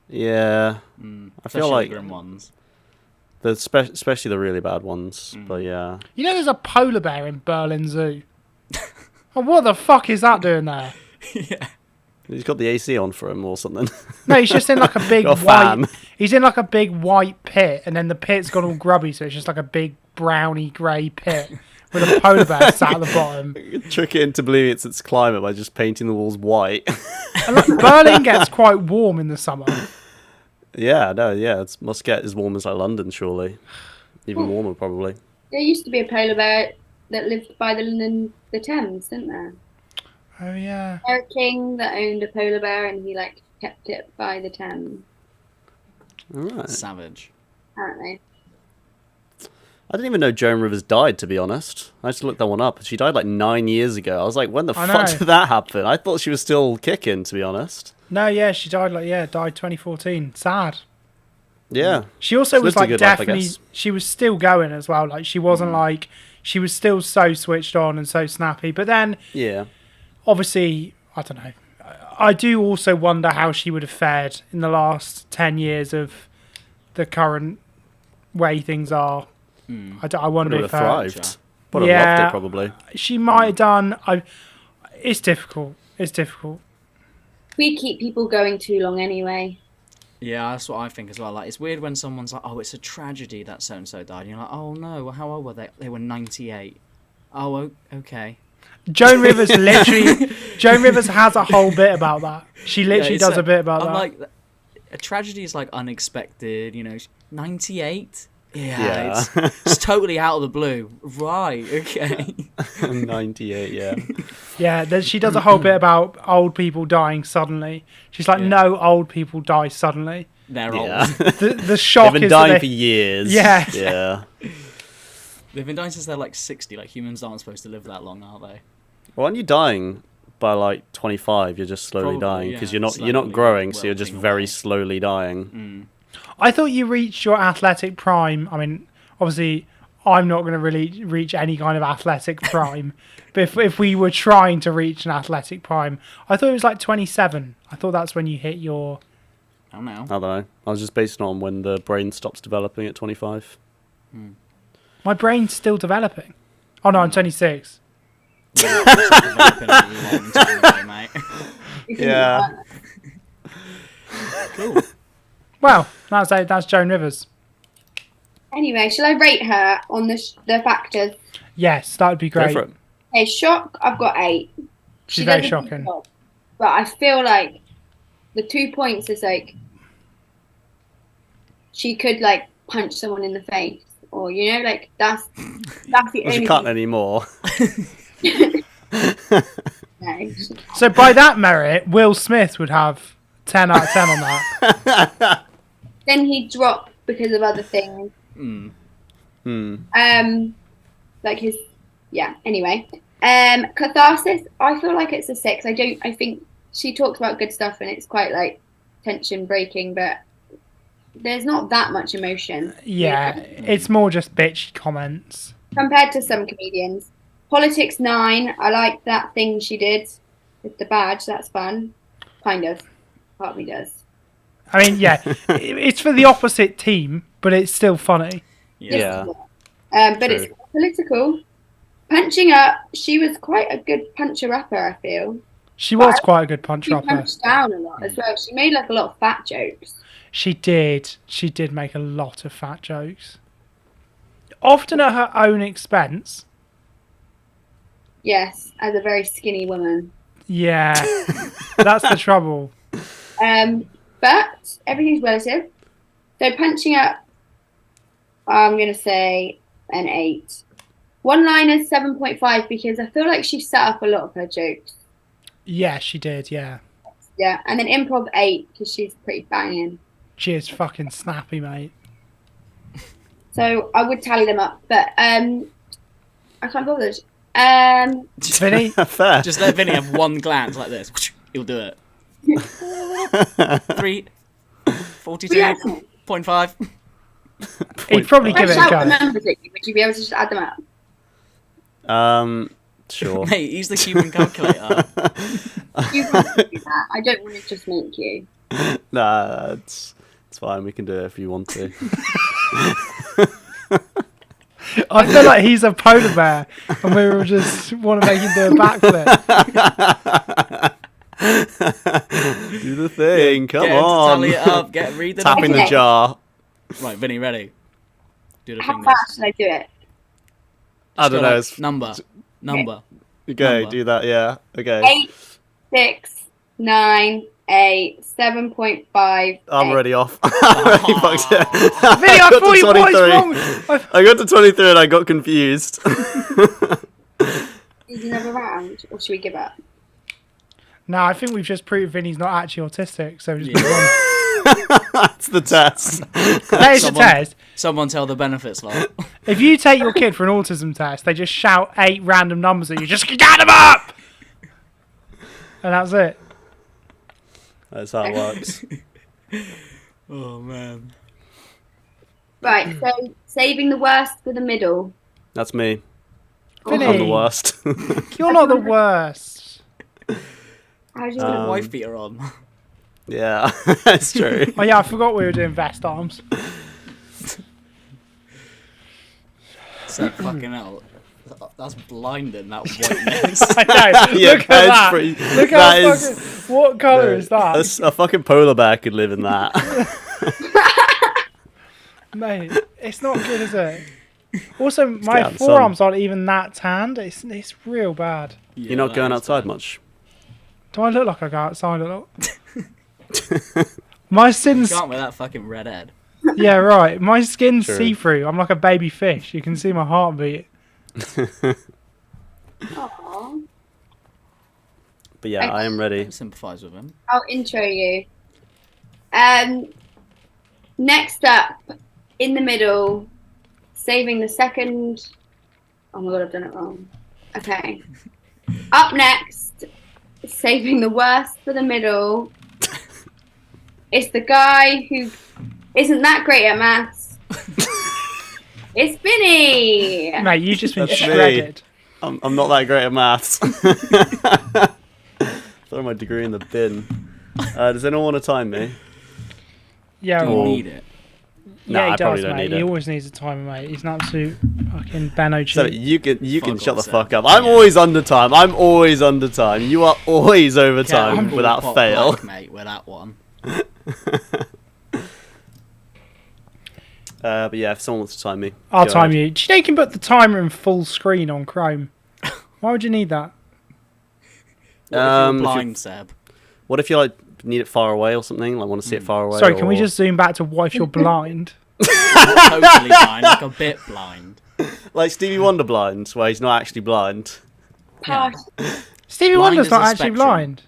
Yeah. I feel Especially like the grim ones. especially the really bad ones. But yeah. You know, there's a polar bear in Berlin Zoo. Oh, what the fuck is that doing there? Yeah. He's got the AC on for him or something. No, he's just in like a big Got a white. fan. He's in like a big white pit, and then the pit's gone all grubby, so it's just like a big browny grey pit with a polar bear sat at the bottom. Trick it into believing it's its climate by just painting the walls white. And like, Berlin gets quite warm in the summer. Yeah, it must get as warm as like London, surely. Even warmer, probably. There used to be a polar bear that lived by the Thames, didn't there? Oh yeah. Eric King that owned a polar bear, and he like kept it by the Thames. All right. Savage. Apparently. I didn't even know Joan Rivers died, to be honest. I just looked that one up. She died like 9 years ago. I was like, when the I fuck know. did that happen? I thought she was still kicking, to be honest. No, yeah, she died 2014. Sad. Yeah. She also She was lived a like good life, I definitely. guess. She was still going as well. Like she wasn't like. She was still so switched on and so snappy. But then, Yeah. obviously, I don't know. I do also wonder how she would have fared in the last 10 years of the current way things are. I wonder Would if have thrived. Sure. Would have loved it, probably. she might have done. It's difficult. It's difficult. We keep people going too long anyway. Yeah, that's what I think as well. Like, it's weird when someone's like, "Oh, it's a tragedy that so and so died." And you're like, "Oh no, how old were they? They were 98." Oh, okay. Joan Rivers Joan Rivers has a whole bit about that. She literally it's does a bit about I'm that. like, a tragedy is like unexpected. 98. Yeah. It's totally out of the blue. Right. Okay. 98, yeah. Yeah, she does a whole bit about old people dying suddenly. She's like, Yeah. no old people die suddenly. They're Yeah. old. The shock They've been is that dying they- for years. Yeah. Yeah. They've been dying since they're like 60. Like, humans aren't supposed to live that long, are they? Well, when you're dying by like 25, you're just slowly Probably, dying because yeah, you're not slowly growing, so you're just wilting very away. slowly dying. I thought you reached your athletic prime. I mean, obviously, I'm not going to really reach any kind of athletic prime. But if we were trying to reach an athletic prime, I thought it was like 27. I thought that's when you hit your... I don't know. I don't know. I was just basing it on when the brain stops developing at 25. My brain's still developing. Oh, no, I'm 26. Developing a long time ago, mate. Yeah. Cool. Well, that's Joan Rivers. Anyway, shall I rate her on the factors? Yes, that would be Go great. for it. Okay, shock, I've got 8. She's She very does a good shocking. job, but I feel like the 2 points is like she could like punch someone in the face, or like that's the Well, only she can't anymore. No. So by that merit, Will Smith would have 10 out of 10 on that. Then he dropped because of other things. Like his anyway. Catharsis, I feel like it's a 6. I think she talks about good stuff and it's quite like tension breaking, but there's not that much emotion. Yeah, it's more just bitchy comments. Compared to some comedians. Politics 9, I like that thing she did with the badge, that's fun. Kind of. Part of me does. I mean, yeah, it's for the opposite team, but it's still funny. Yeah. But True. it's political. Punching up, she was quite a good puncher-upper, I feel. She was quite a good punch She upper. punched down a lot as well. She made like a lot of fat jokes. She did. She did make a lot of fat jokes. Often at her own expense. Yes, as a very skinny woman. Yeah, that's the trouble. But everything's relative. So punching up, I'm going to say an 8. One-liners 7.5 because I feel like she set up a lot of her jokes. Yeah, she did. Yeah, Yeah, and then improv 8 because she's pretty banging. she is fucking snappy, mate. So I would tally them up, but I can't bother. Vinny, Fair. Just let Vinny have one glance like this. He'll do it. 3, 42.5. he'd probably If I give it a shout the go. numbers at you, would you be able to just add them up? Sure. Mate, use the human calculator. You can't do that. I don't want to just make you. Nah, it's fine. We can do it if you want to. I feel like he's a polar bear, and we were just want to make him do a backflip. Do the thing. Come Get him to on. tally it up. Read the Tapping the Okay. jar. Right, Vinny, ready? Do the How fingers. fast should I do it? I don't Go know. like It's, number. okay, number. do that. Yeah. Okay. 8, 6, 9, 8, 7.5. I'm 8. already off. I'm already fucked. Vinny, I thought you was wrong. I got to 23 and I got confused. Is another round, or should we give up? No, I think we've just proved Vinny's not actually autistic, so just move Yeah. on. That's the test. That is the Someone- test. Someone tell the benefits, like. If you take your kid for an autism test, they just shout 8 random numbers at you. Just get them up, and that's it. That's how it works. Oh man. Right, so saving the worst for the middle. That's me. Vinny, I'm the worst. you're not the worst. How do you Got want a wife beater on. Yeah, that's true. Oh yeah, I forgot we were doing vest arms. So fucking hell. That's blinding, that whiteness. I know. Yeah, Look at that's that. pretty- Look how that is- fucking. What colour is that, A fucking polar bear could live in that. mate? It's not good, is it? Also, get my out in the sun. forearms aren't even that tanned. It's real bad. Yeah, You're not that going is outside bad. much. Do I look like I go outside a lot? My You skin's can't with that fucking red head. yeah, right. My skin's True. see-through. I'm like a baby fish. You can see my heartbeat. Aw. But yeah, I am ready. I sympathise with him. I'll intro you. Next up, in the middle, saving the second. Oh my god, I've done it wrong. Okay. Up next, saving the worst for the middle. It's the guy who isn't that great at maths. It's Vinny. Mate, you just been That's me. shredded. I'm not that great at maths. Throw my degree in the bin. Does anyone want to time me? Yeah, Do you Oh. need it? Nah, yeah, he I probably does, don't mate. need He it. always needs a timer, mate. He's an absolute fucking Benno So cheat. you can Fuck shut the off, fuck Sam. up. I'm Yeah. always under time. I'm always under time. You are always over time Cannonball without pop fail. black, mate, with that one. But yeah, if someone wants to time me, I'll go time ahead. you. Do you know you can put the timer in full screen on Chrome? Why would you need that? What if If you're you- blind, Seb? What if you like need it far away or something? Like want to see it far away? Sorry, can we or- just zoom back to what if you're blind? Not totally blind, like a bit blind. like Stevie Wonder blind, where he's not actually blind? Part. Stevie Blind Wonder's is not a actually spectrum. blind.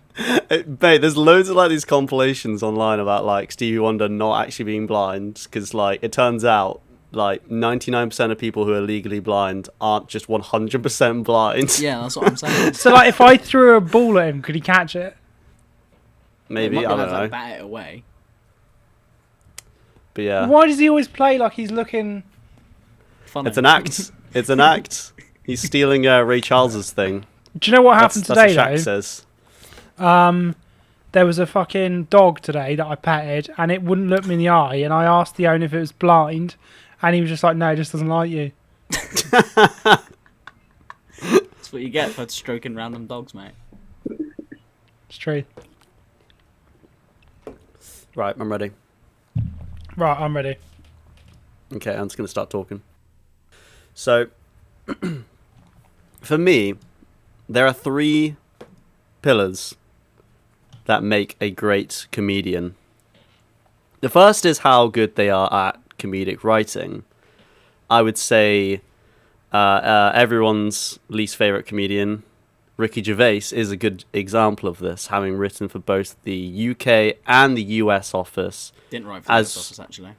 Mate, there's loads of like these compilations online about like Stevie Wonder not actually being blind because like it turns out like 99% of people who are legally blind aren't just 100% blind. Yeah, that's what I'm saying. So, like, if I threw a ball at him, could he catch it? Maybe, Might I be don't able to, know. like, bat it away. But yeah, Why does he always play like he's looking? Funny. it's an act. It's an act. He's stealing Ray Charles's thing. Do you know what That's, happened that's today, what Shaq though? says. There was a fucking dog today that I petted, and it wouldn't look me in the eye. And I asked the owner if it was blind, and he was just like, "No, it just doesn't like you." That's what you get for stroking random dogs, mate. It's true. Right, I'm ready. Right, I'm ready. Okay, I'm just going to start talking. So, for me, there are 3 pillars that make a great comedian. The first is how good they are at comedic writing. I would say everyone's least favorite comedian, Ricky Gervais, is a good example of this, having written for both the UK and the US office. Didn't write for the US office, actually.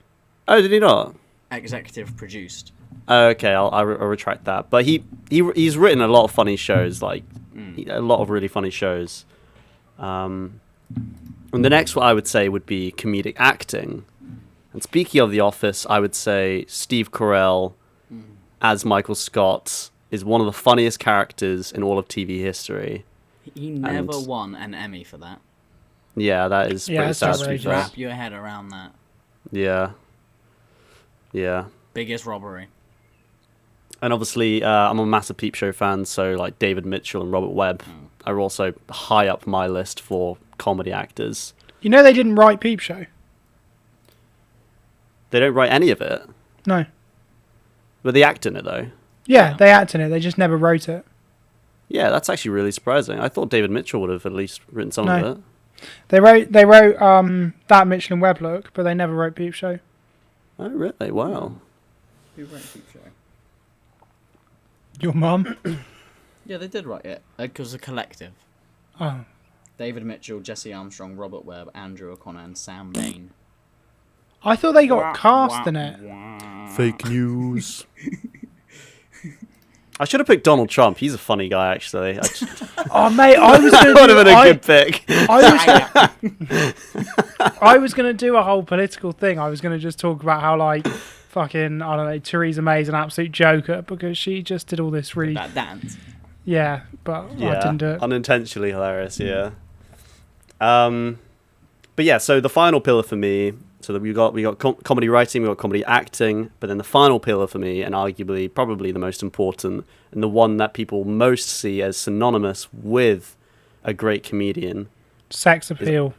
Oh, did he not? Executive produced. Oh, okay, I'll retract that. But he's written a lot of funny shows, like a lot of really funny shows. And the next one I would say would be comedic acting. And speaking of The Office, I would say Steve Carell as Michael Scott is one of the funniest characters in all of TV history. He never won an Emmy for that. Yeah, that is pretty sad to be fair. Wrap your head around that. Yeah. Yeah. Biggest robbery. And obviously, I'm a massive Peep Show fan, so like David Mitchell and Robert Webb are also high up my list for comedy actors. You know they didn't write Peep Show? They don't write any of it. No. But they act in it, though. Yeah, they act in it. They just never wrote it. Yeah, that's actually really surprising. I thought David Mitchell would have at least written some of it. They wrote that Mitchell and Webb look, but they never wrote Peep Show. Oh, really? Wow. Who wrote Peep Show? Your mum? Yeah, they did write it. Because a collective. Oh. David Mitchell, Jesse Armstrong, Robert Webb, Andrew O'Connor, and Sam Bain. I thought they got cast in it. Fake news. I should have picked Donald Trump. He's a funny guy, actually. Oh, mate, I was going to would have been a good pick. I was going to do a whole political thing. I was going to just talk about how, like, fucking, I don't know, Theresa May's an absolute joker because she just did all this really... That dance. Yeah, but I didn't do it. Unintentionally hilarious, yeah. But yeah, so the final pillar for me... So we got comedy writing, we got comedy acting, but then the final pillar for me, and arguably probably the most important, and the one that people most see as synonymous with a great comedian, sex appeal,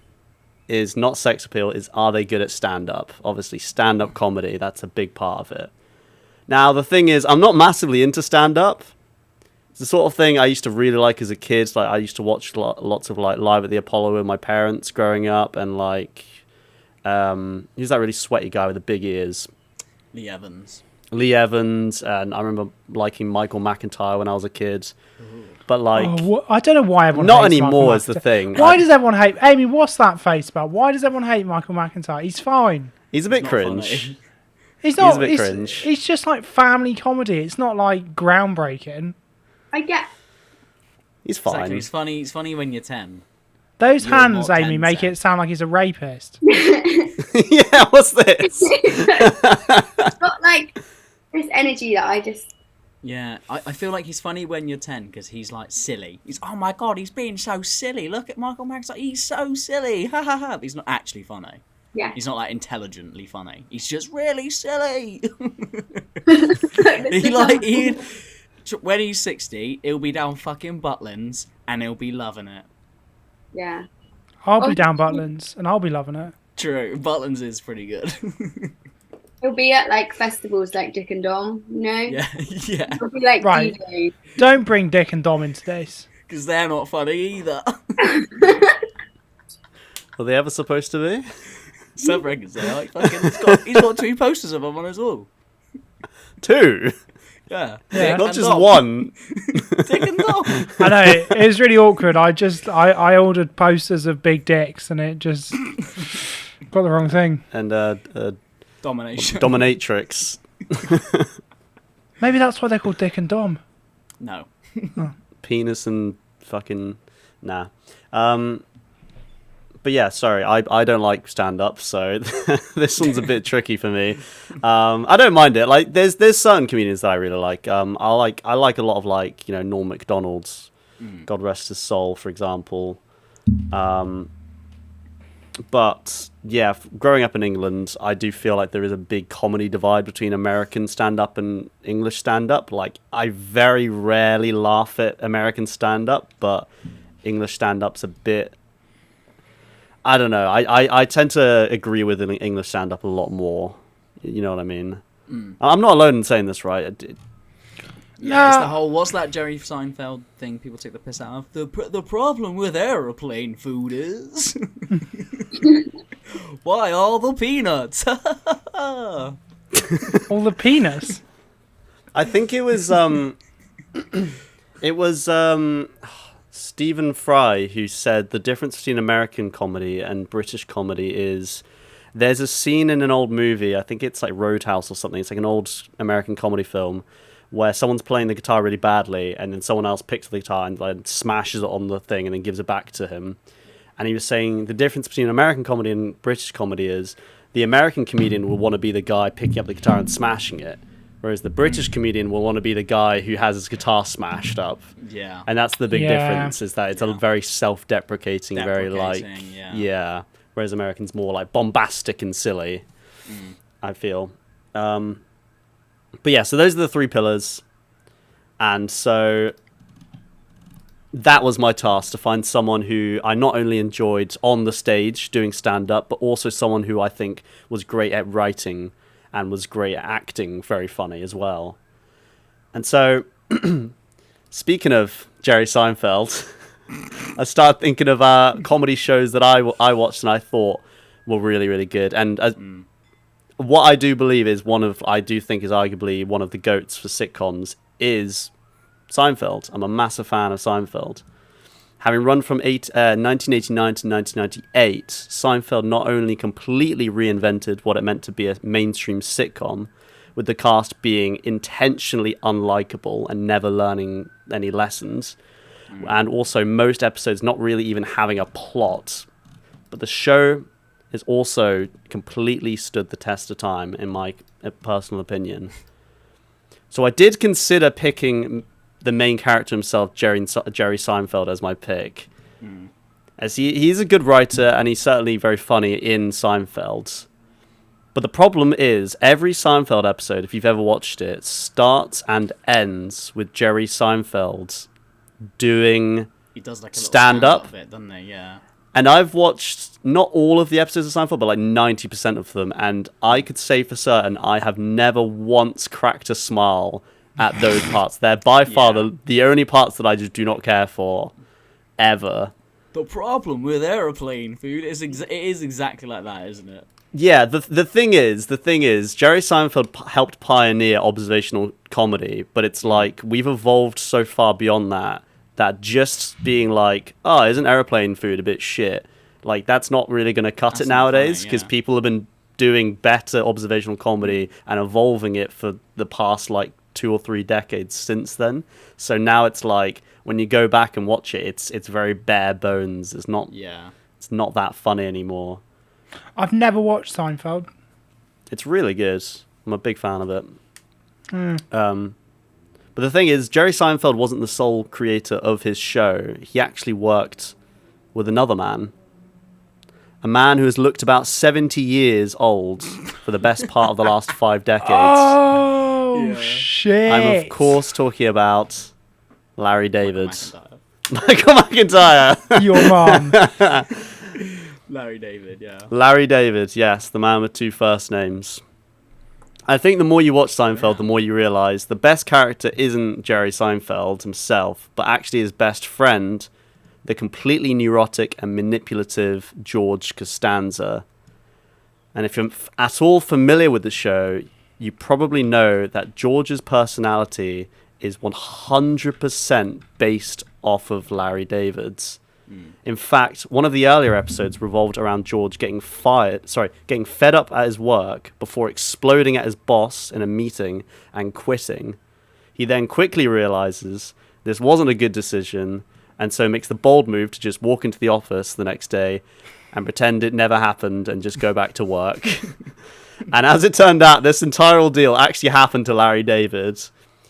is not sex appeal. Is are they good at stand-up? Obviously, stand-up comedy, that's a big part of it. Now the thing is, I'm not massively into stand-up. It's the sort of thing I used to really like as a kid. Like I used to watch lots of like Live at the Apollo with my parents growing up, and like. Who's that really sweaty guy with the big ears? Lee Evans, and I remember liking Michael McIntyre when I was a kid. Ooh. But like, I don't know why everyone. Not anymore is the thing. Why does everyone hate? Amy, what's that face about? Why does everyone hate Michael McIntyre? He's fine. He's a bit cringe. He's not. He's a bit cringe. He's just like family comedy. It's not like groundbreaking. I get. He's fine. Exactly. He's funny when you're 10. Those hands, Amy, make it sound like he's a rapist. Yeah, what's this? It's got like this energy that I just. Yeah, I feel like he's funny when you're 10 because he's like silly. He's oh my god, he's being so silly. Look at Michael McIntyre, he's so silly. Ha ha ha. But he's not actually funny. Yeah. He's not like intelligently funny. He's just really silly. When he's 60, he'll be down fucking Butlins and he'll be loving it. Yeah. I'll be down Butlins and I'll be loving it. True, Butlins is pretty good. He'll be at like festivals like Dick and Dom, you know? Yeah. He'll be like right. DJ. Don't bring Dick and Dom into this. Because they're not funny either. Were they ever supposed to be? Some records they are. He's got 2 posters of them on his wall. 2? Yeah. Not just one. Dick and Dom. I know, it was really awkward. I ordered posters of big dicks and it just got the wrong thing. And Domination. Dominatrix. Maybe that's why they're called Dick and Dom. No. Penis and fucking nah. But yeah, sorry, I don't like stand-up, so this one's a bit tricky for me. I don't mind it. Like, there's certain comedians that I really like. I like a lot of like Norm Macdonald's, God rest his soul, for example. But yeah, growing up in England, I do feel like there is a big comedy divide between American stand-up and English stand-up. Like, I very rarely laugh at American stand-up, but English stand-up's a bit. I don't know. I tend to agree with an English stand-up a lot more. You know what I mean? I'm not alone in saying this, right? Yeah, it's the whole, what's that Jerry Seinfeld thing people take the piss out of? The problem with aeroplane food is... Why all the peanuts? All the penis? I think it was it was Stephen Fry who said the difference between American comedy and British comedy is there's a scene in an old movie, I think it's like Roadhouse or something, it's like an old American comedy film, where someone's playing the guitar really badly and then someone else picks up the guitar and like, smashes it on the thing and then gives it back to him. And he was saying the difference between American comedy and British comedy is the American comedian will want to be the guy picking up the guitar and smashing it, whereas the British comedian will want to be the guy who has his guitar smashed up. Yeah. And that's the big difference, is that it's a very self-deprecating, very like... Yeah. Whereas Americans more like bombastic and silly, I feel. But yeah, so those are the 3 pillars. And so that was my task, to find someone who I not only enjoyed on the stage doing stand-up, but also someone who I think was great at writing and was great at acting, very funny as well. And so, speaking of Jerry Seinfeld, I started thinking of comedy shows that I watched and I thought were really, really good. And what I do believe is I do think is arguably one of the GOATs for sitcoms is Seinfeld. I'm a massive fan of Seinfeld. Having run from 1989 to 1998, Seinfeld not only completely reinvented what it meant to be a mainstream sitcom, with the cast being intentionally unlikable and never learning any lessons, and also most episodes not really even having a plot, but the show has also completely stood the test of time, in my personal opinion. So I did consider picking the main character himself, Jerry Seinfeld, as my pick, as he's a good writer and he's certainly very funny in Seinfeld. But the problem is, every Seinfeld episode, if you've ever watched it, starts and ends with Jerry Seinfeld doing he does like a stand-up of it, doesn't he? Yeah. And I've watched not all of the episodes of Seinfeld, but like 90% of them, and I could say for certain I have never once cracked a smile at those parts. They're by far the only parts that I just do not care for, ever. The problem with aeroplane food is it is exactly like that, isn't it? Yeah, the thing is, Jerry Seinfeld helped pioneer observational comedy, but it's like we've evolved so far beyond that just being like, oh, isn't aeroplane food a bit shit? Like, that's not really going to cut it nowadays, because people have been doing better observational comedy and evolving it for the past, like, 2 or 3 decades since then. So now it's like, when you go back and watch it, it's very bare bones. It's not that funny anymore. I've never watched Seinfeld. It's really good. I'm a big fan of it. But the thing is, Jerry Seinfeld wasn't the sole creator of his show. He actually worked with another man. A man who has looked about 70 years old for the best part of the last 5 decades. Oh, shit. I'm, of course, talking about Larry David. Michael McIntyre. Your mum. Larry David, yeah. Larry David, yes, the man with 2 first names. I think the more you watch Seinfeld, the more you realise the best character isn't Jerry Seinfeld himself, but actually his best friend, the completely neurotic and manipulative George Costanza. And if you're at all familiar with the show, you probably know that George's personality is 100% based off of Larry David's. In fact, one of the earlier episodes revolved around George getting fed up at his work before exploding at his boss in a meeting and quitting. He then quickly realizes this wasn't a good decision, and so makes the bold move to just walk into the office the next day and pretend it never happened and just go back to work. And as it turned out, this entire ordeal actually happened to Larry David,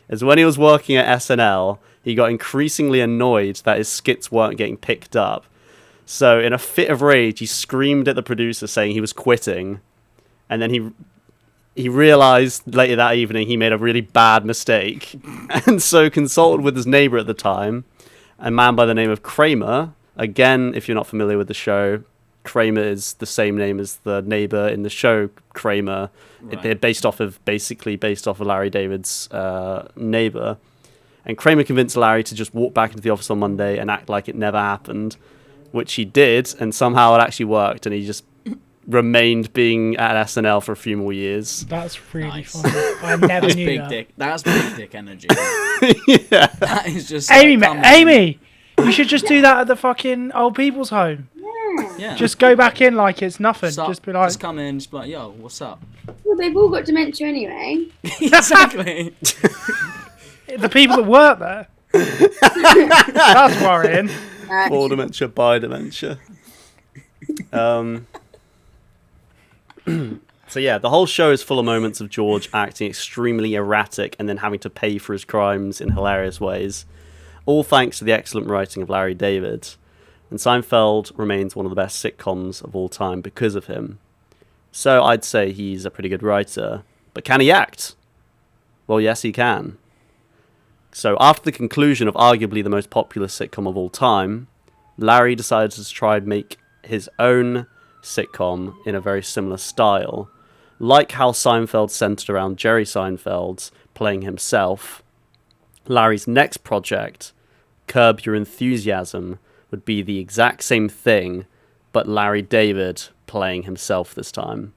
as when he was working at SNL, he got increasingly annoyed that his skits weren't getting picked up. So in a fit of rage, he screamed at the producer saying he was quitting. And then he realized later that evening he made a really bad mistake. And so consulted with his neighbor at the time, a man by the name of Kramer. Again, if you're not familiar with the show, Kramer is the same name as the neighbor in the show Kramer. Right. They're based off of Larry David's neighbor. And Kramer convinced Larry to just walk back into the office on Monday and act like it never happened, which he did, and somehow it actually worked, and he just remained being at SNL for a few more years. That's really Nice. funny. I never That's knew big that. dick. That's big dick energy. Yeah. That is just Amy, like, come on. Amy, you should just do that at the fucking old people's home. Yeah. Just go back in like it's nothing. Sup? Just be like, Just come in, just be like, yo, what's up? Well, they've all got dementia anyway. Exactly. the people that work there. That's worrying. For dementia, by dementia. So yeah, the whole show is full of moments of George acting extremely erratic and then having to pay for his crimes in hilarious ways. All thanks to the excellent writing of Larry David. And Seinfeld remains one of the best sitcoms of all time because of him. So I'd say he's a pretty good writer. But can he act? Well, yes, he can. So after the conclusion of arguably the most popular sitcom of all time, Larry decided to try and make his own sitcom in a very similar style. Like how Seinfeld centered around Jerry Seinfeld playing himself, Larry's next project, Curb Your Enthusiasm, would be the exact same thing, but Larry David playing himself this time.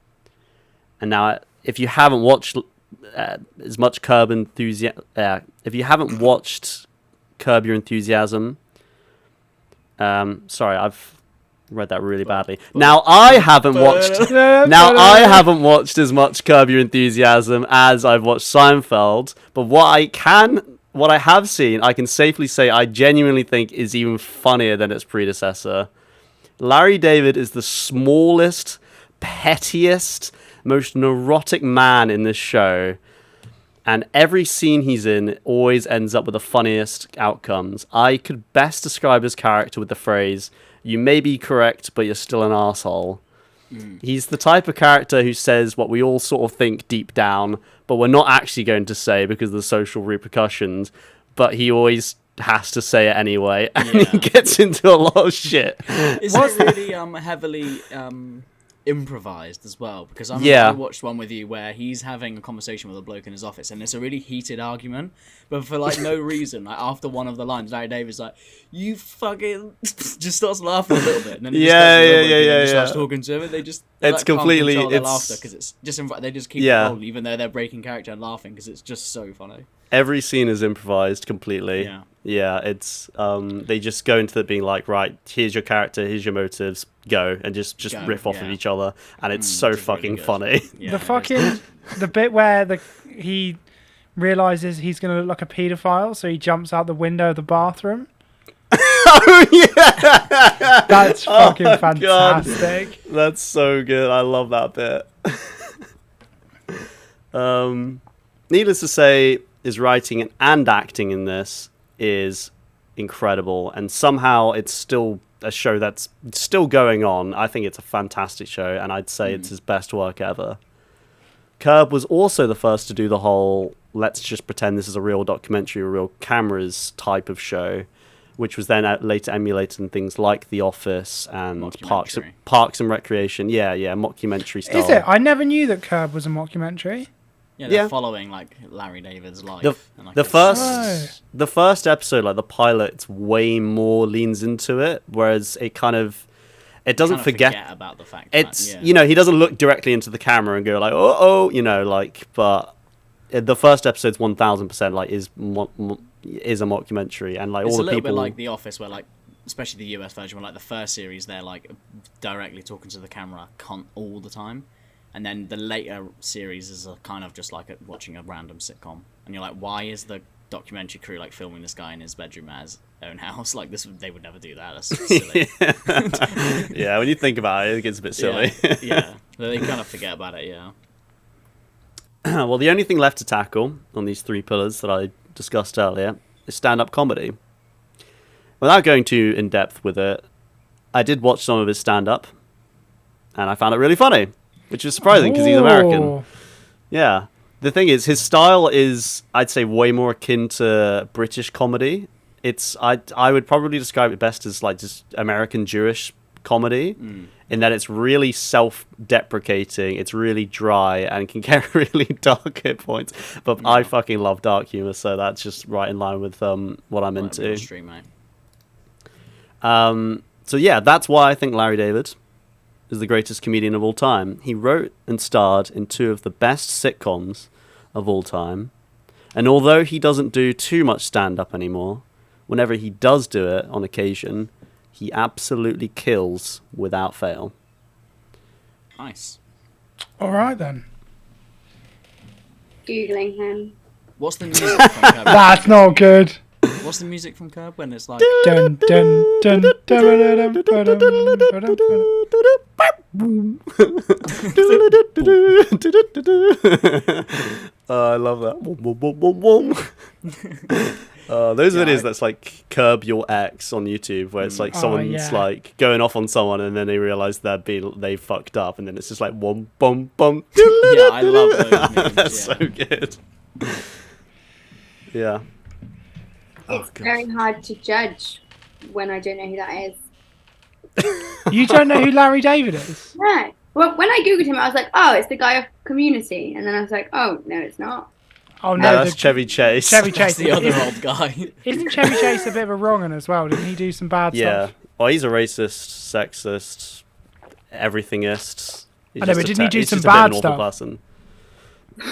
And now, if you haven't watched as much if you haven't watched Curb Your Enthusiasm, sorry, I've read that really badly. Now I haven't watched as much Curb Your Enthusiasm as I've watched Seinfeld, but what I have seen, I can safely say I genuinely think is even funnier than its predecessor. Larry David is the smallest, pettiest, most neurotic man in this show, and every scene he's in always ends up with the funniest outcomes. I could best describe his character with the phrase, "You may be correct, but you're still an arsehole." He's the type of character who says what we all sort of think deep down, but we're not actually going to say because of the social repercussions, but he always has to say it anyway, and he gets into a lot of shit. Is it really heavily improvised as well? Because I watched one with you where he's having a conversation with a bloke in his office, and it's a really heated argument, but for like no reason. Like after one of the lines, Larry David's like, "You fucking," just starts laughing a little bit, and then he just starts talking to him. And it's like, completely can't control their laughter because it's just they just keep rolling, even though they're breaking character and laughing because it's just so funny. Every scene is improvised completely. Yeah, it's they just go into it being like, right, here's your character, here's your motives, go, and just riff off of each other, and it's so fucking really funny. The bit where he realizes he's gonna look like a paedophile, so he jumps out the window of the bathroom. Oh yeah, that's fucking fantastic. God. That's so good. I love that bit. Needless to say, his writing and acting in this is incredible, and somehow it's still a show that's still going on. I think it's a fantastic show, and I'd say it's his best work ever. Curb was also the first to do the whole let's just pretend this is a real documentary with real cameras type of show, which was then later emulated in things like The Office and Parks and Recreation. Yeah, mockumentary style. Is it? I never knew that Curb was a mockumentary. Yeah, they're following like Larry David's life. The first episode, like the pilot, way more leans into it, whereas it doesn't forget about the fact he doesn't look directly into the camera and go like but the first episode's 1000% like is a mockumentary, and like it's all a the little people bit like The Office, where like especially the US version, where like the first series they're like directly talking to the camera all the time. And then the later series is kind of just like watching a random sitcom, and you're like, why is the documentary crew like filming this guy in his bedroom at his own house? Like this, they would never do that. That's silly. Yeah, when you think about it, it gets a bit silly. Yeah, they kind of forget about it. Yeah. Well, the only thing left to tackle on these three pillars that I discussed earlier is stand-up comedy. Without going too in depth with it, I did watch some of his stand-up, and I found it really funny. Which is surprising because he's American. Yeah. The thing is, his style is, I'd say, way more akin to British comedy. I would probably describe it best as like just American Jewish comedy, in that it's really self-deprecating, it's really dry, and can get really dark at points. But I fucking love dark humor, so that's just right in line with what I'm into. Stream, mate. So yeah, that's why I think Larry David is the greatest comedian of all time. He wrote and starred in 2 of the best sitcoms of all time. And although he doesn't do too much stand-up anymore, whenever he does do it on occasion, he absolutely kills without fail. Nice. All right then. Googling him. What's the music from Curb? That's not good. What's the music from Curb when it's like? Dun, dun, dun, dun, dun, dun, dun, dun, dun, I love that. Those videos that's like Curb Your Ex on YouTube, where it's like someone's like going off on someone and then they realise they fucked up, and then it's just like bum bum bum. Yeah, I love those memes. That's so good. Yeah. It's very hard to judge when I don't know who that is. You don't know who Larry David is? No. Well, when I googled him, I was like, oh, it's the guy of Community, and then I was like, oh no, it's not. Oh No, no, that's Chevy Chase. Chevy That's Chase. the other old guy. Isn't Chevy Chase a bit of a wrong un as well? Didn't he do some bad Yeah. stuff? Well, he's a racist, sexist, everythingist. He's I know, just but didn't he do he's some just a bit of bad an awful stuff? person.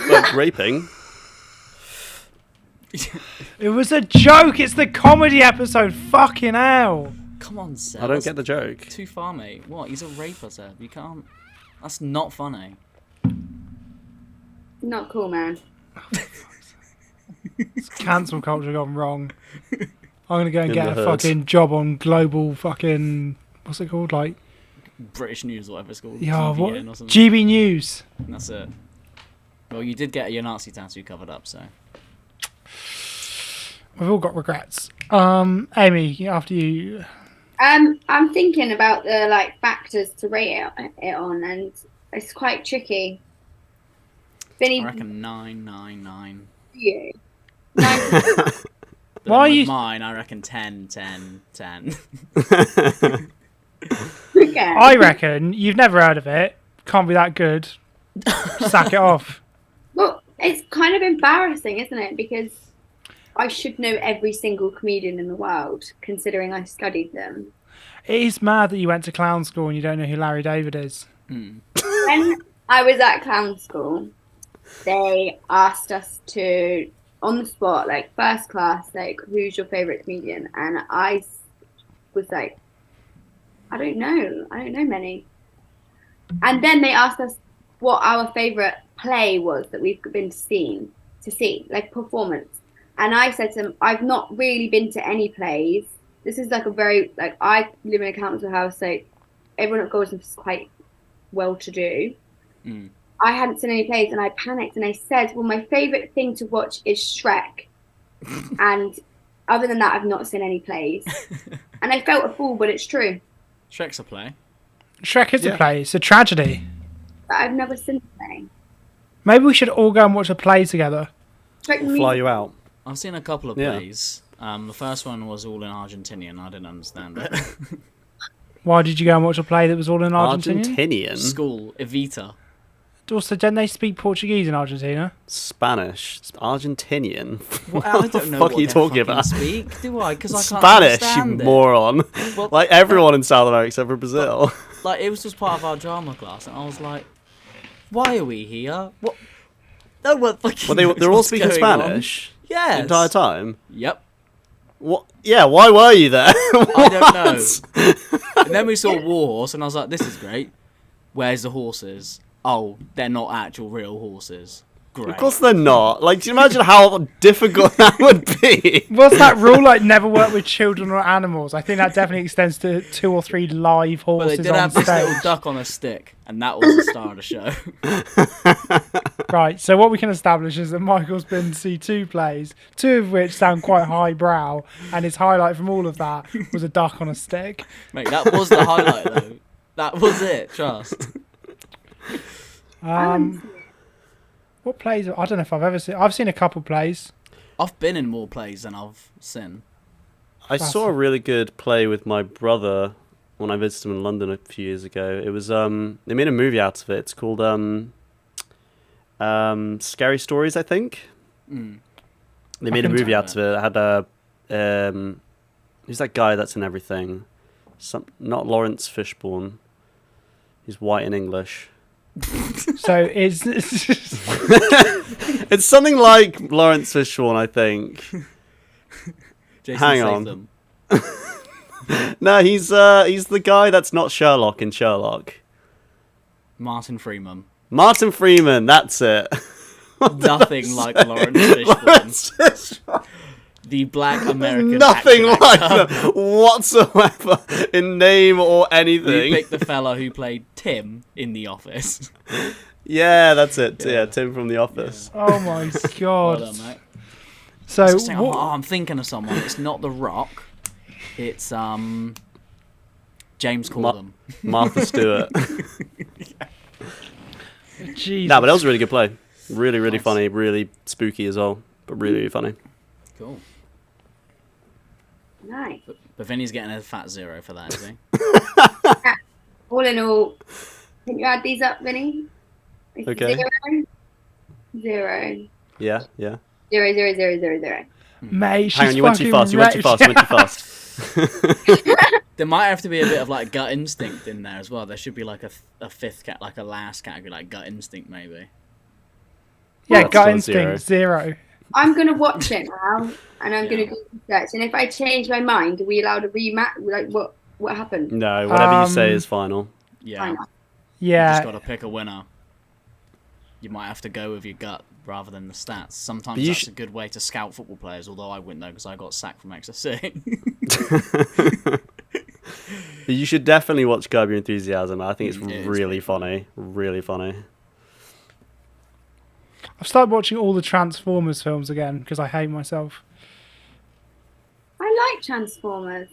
But raping. It was a joke. It's the comedy episode. Fucking hell. Come on, Seb. I don't get the joke. Too far, mate. What? He's a raper, Seb. You can't. That's not funny. Not cool, man. It's cancel culture gone wrong. I'm gonna go and In get the a hood. fucking job on global fucking what's it called? Like British News, whatever it's called. yeah, what? GBN or something. GB News. That's it. Well, you did get your Nazi tattoo covered up, so. We've all got regrets. Amy, after you. I'm thinking about the like factors to rate it on, and it's quite tricky. Vinny, I reckon 9. you. But Why are then with you- mine? I reckon 10. 10. Okay. I reckon you've never heard of it. Can't be that good. Sack it off. Well, it's kind of embarrassing, isn't it? Because I should know every single comedian in the world, considering I studied them. It is mad that you went to clown school and you don't know who Larry David is. When I was at clown school, they asked us to, on the spot, like first class, like, who's your favourite comedian? And I was like, I don't know many. And then they asked us what our favourite play was that we've been to see, like performance. And I said to them, I've not really been to any plays. This is like a very, like, I live in a council house, so everyone at Goldsmith is quite well-to-do. I hadn't seen any plays, and I panicked, and I said, well, my favourite thing to watch is Shrek. And other than that, I've not seen any plays. And I felt a fool, but it's true. Shrek's a play. Shrek is a Yeah. play. It's a tragedy. But I've never seen a play. Maybe we should all go and watch a play together. Shrek We'll fly you out. I've seen a couple of Yeah. plays. The first one was all in Argentinian. I didn't understand it. Why did you go and watch a play that was all in Argentinian? Argentinian? School, Evita. Also, don't they speak Portuguese in Argentina? Spanish? Argentinian? Well, I What the don't know fuck what are you they talking fucking about? Speak, do I? Because I can't Spanish, you understand it. moron. Well, Like everyone in South America except for Brazil. Like, it was just part of our drama class, and I was like, why are we here? What? No one fucking Well, knows they're all what's speaking going on. Spanish Yes. the entire time. Yep. What? Yeah, why were you there? I don't know. And then we saw Warhorse, and I was like, this is great. Where's the horses? Oh, they're not actual real horses. Great. Of course they're not. Like, do you imagine how difficult that would be? What's that rule? Like, never work with children or animals. I think that definitely extends to 2 or 3 live But they horses did on have this little stage. duck on a stick, and that was the star of the show. Right, so what we can establish is that Michael's been to see 2 plays, 2 of which sound quite highbrow, and his highlight from all of that was a duck on a stick. Mate, that was the highlight, though. That was it, trust. What plays? I don't know if I've ever seen. I've seen a couple plays. I've been in more plays than I've seen. I saw a really good play with my brother when I visited him in London a few years ago. It was they made a movie out of it. It's called Scary Stories, I think. They made a movie out of it. It had a who's that guy that's in everything? Not Lawrence Fishburne. He's white and English. So it's It's something like Lawrence Fishburne, I think. Jason Hang on. Statham. No, he's the guy that's not Sherlock in Sherlock. Martin Freeman. Martin Freeman, that's it. Nothing like Lawrence Fishburne. The black American Nothing action like actor. them whatsoever in name or You anything. picked the fella who played Tim in The Office. Yeah, that's it. Yeah. Yeah, Tim from The Office. oh my god. Well done, mate. So I was saying, what- I'm thinking of someone. It's not The Rock. It's James Corden. Martha Stewart. Jesus. No, but that was a really good play. Really, really Nice. funny. Really spooky as well. But really, really funny. Cool. Nice. But Vinny's getting a fat 0 for that, is he? All in all, can you add these up, Vinny? It's Okay. 0, 0, Yeah. 0, 0, 0, 0, 0. Mate, she's Hang on, you went too fucking fast. You went too wrecked. fast. You went too fast. There might have to be a bit of like gut instinct in there as well. There should be like a fifth like a last category, like gut instinct maybe. Yeah, That's gut still instinct, 0. I'm going to watch it now, and I'm going to do research. And if I change my mind, are we allowed a rematch? Like, what happened? No, whatever you say Um, is final. Yeah. Fine. You just Yeah. got to pick a winner. You might have to go with your gut rather than the stats. Sometimes But you that's a good way to scout football players, although I wouldn't know because I got sacked from XFC. But you should definitely watch Curb Your Enthusiasm. I think it's It is really pretty funny. Really funny. I've started watching all the Transformers films again because I hate myself. I like Transformers.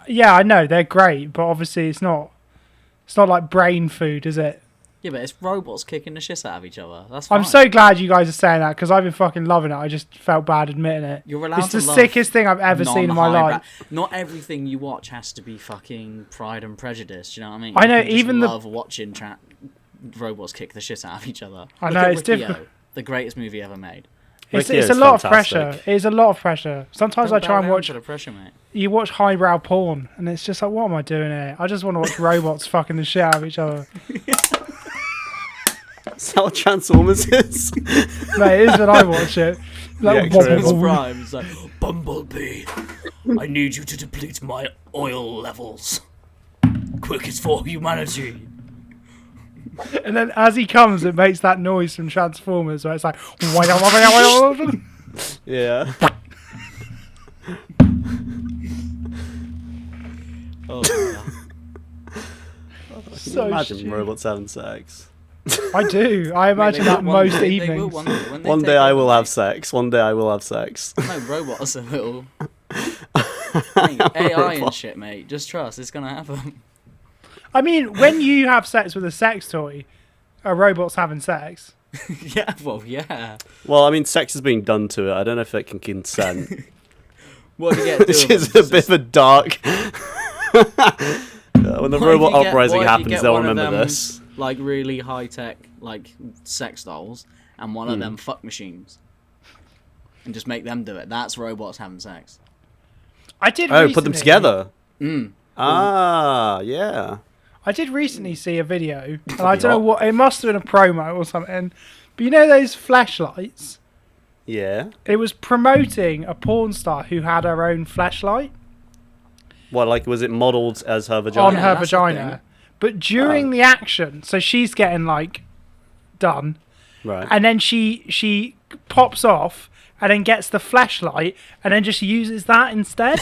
Yeah, I know they're great, but obviously it's not like brain food, is it? Yeah, but it's robots kicking the shit out of each other. That's fine. I'm so glad you guys are saying that because I've been fucking loving it. I just felt bad admitting it. You're allowed It's to the love sickest thing I've ever seen in my non-highbrow- life. Not everything you watch has to be fucking Pride and Prejudice. Do you know what I mean? I know, You can just even the- love watching robots kick the shit out of each other. I Look know, at it's Riccio, difficult. the greatest movie ever made. It's Ricchio's a lot of fantastic. pressure. It is a lot of pressure. Sometimes I Don't try bow and down watch. to the pressure, mate. You watch highbrow porn, and it's just like, what am I doing here? I just want to watch robots fucking the shit out of each other. Is that what Transformers is? Mate, it is when I watch it. Like, Yeah, true. It's Prime. It's like, Bumblebee, I need you to deplete my oil levels. Quickest for humanity. and then as he comes, it makes that noise from Transformers where it's like. Yeah. Oh, yeah. So Imagine stupid. robots having sex. I do. I imagine They that will most one day, they will evenings. one day, when they One take day I over, will mate. have sex. One day I will have sex. No, robots are little. Mate, AI and shit, mate. Just trust, it's gonna happen. I mean, when you have sex with a sex toy, are robots having sex? Yeah, well, yeah. Well, I mean, sex is being done to it. I don't know if it can consent. What do you get to do Which with is them? a bit of a dark. When the What if robot you get- uprising what if you happens, get they'll one of remember them, this. Like really high tech, like sex dolls, and one of them fuck machines, and just make them do it. That's robots having sex. I did. Oh, put them recently- together. Mm. Ah, yeah. I did recently see a video, and I don't know what. It must have been a promo or something. But you know those flashlights? Yeah. It was promoting a porn star who had her own flashlight What, like, was it modelled as her vagina? on Yeah, her that's the vagina. thing. But during the action, so she's getting like done, Right. and then she pops off and then gets the flashlight and then just uses that instead.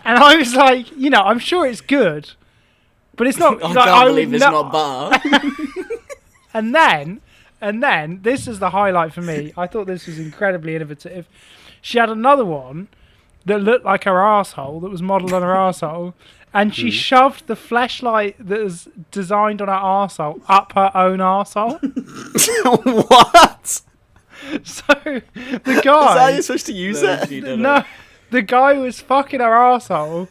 And I was like, you know, I'm sure it's good, but it's not. I like, can't would believe it's not butter. And then this is the highlight for me. I thought this was incredibly innovative. She had another one that looked like her arsehole, that was modelled on her arsehole, and she shoved the flashlight that was designed on her arsehole up her own arsehole. What? So the Is that how guy, you're supposed to use No, it? she didn't. no, the guy was fucking her arsehole.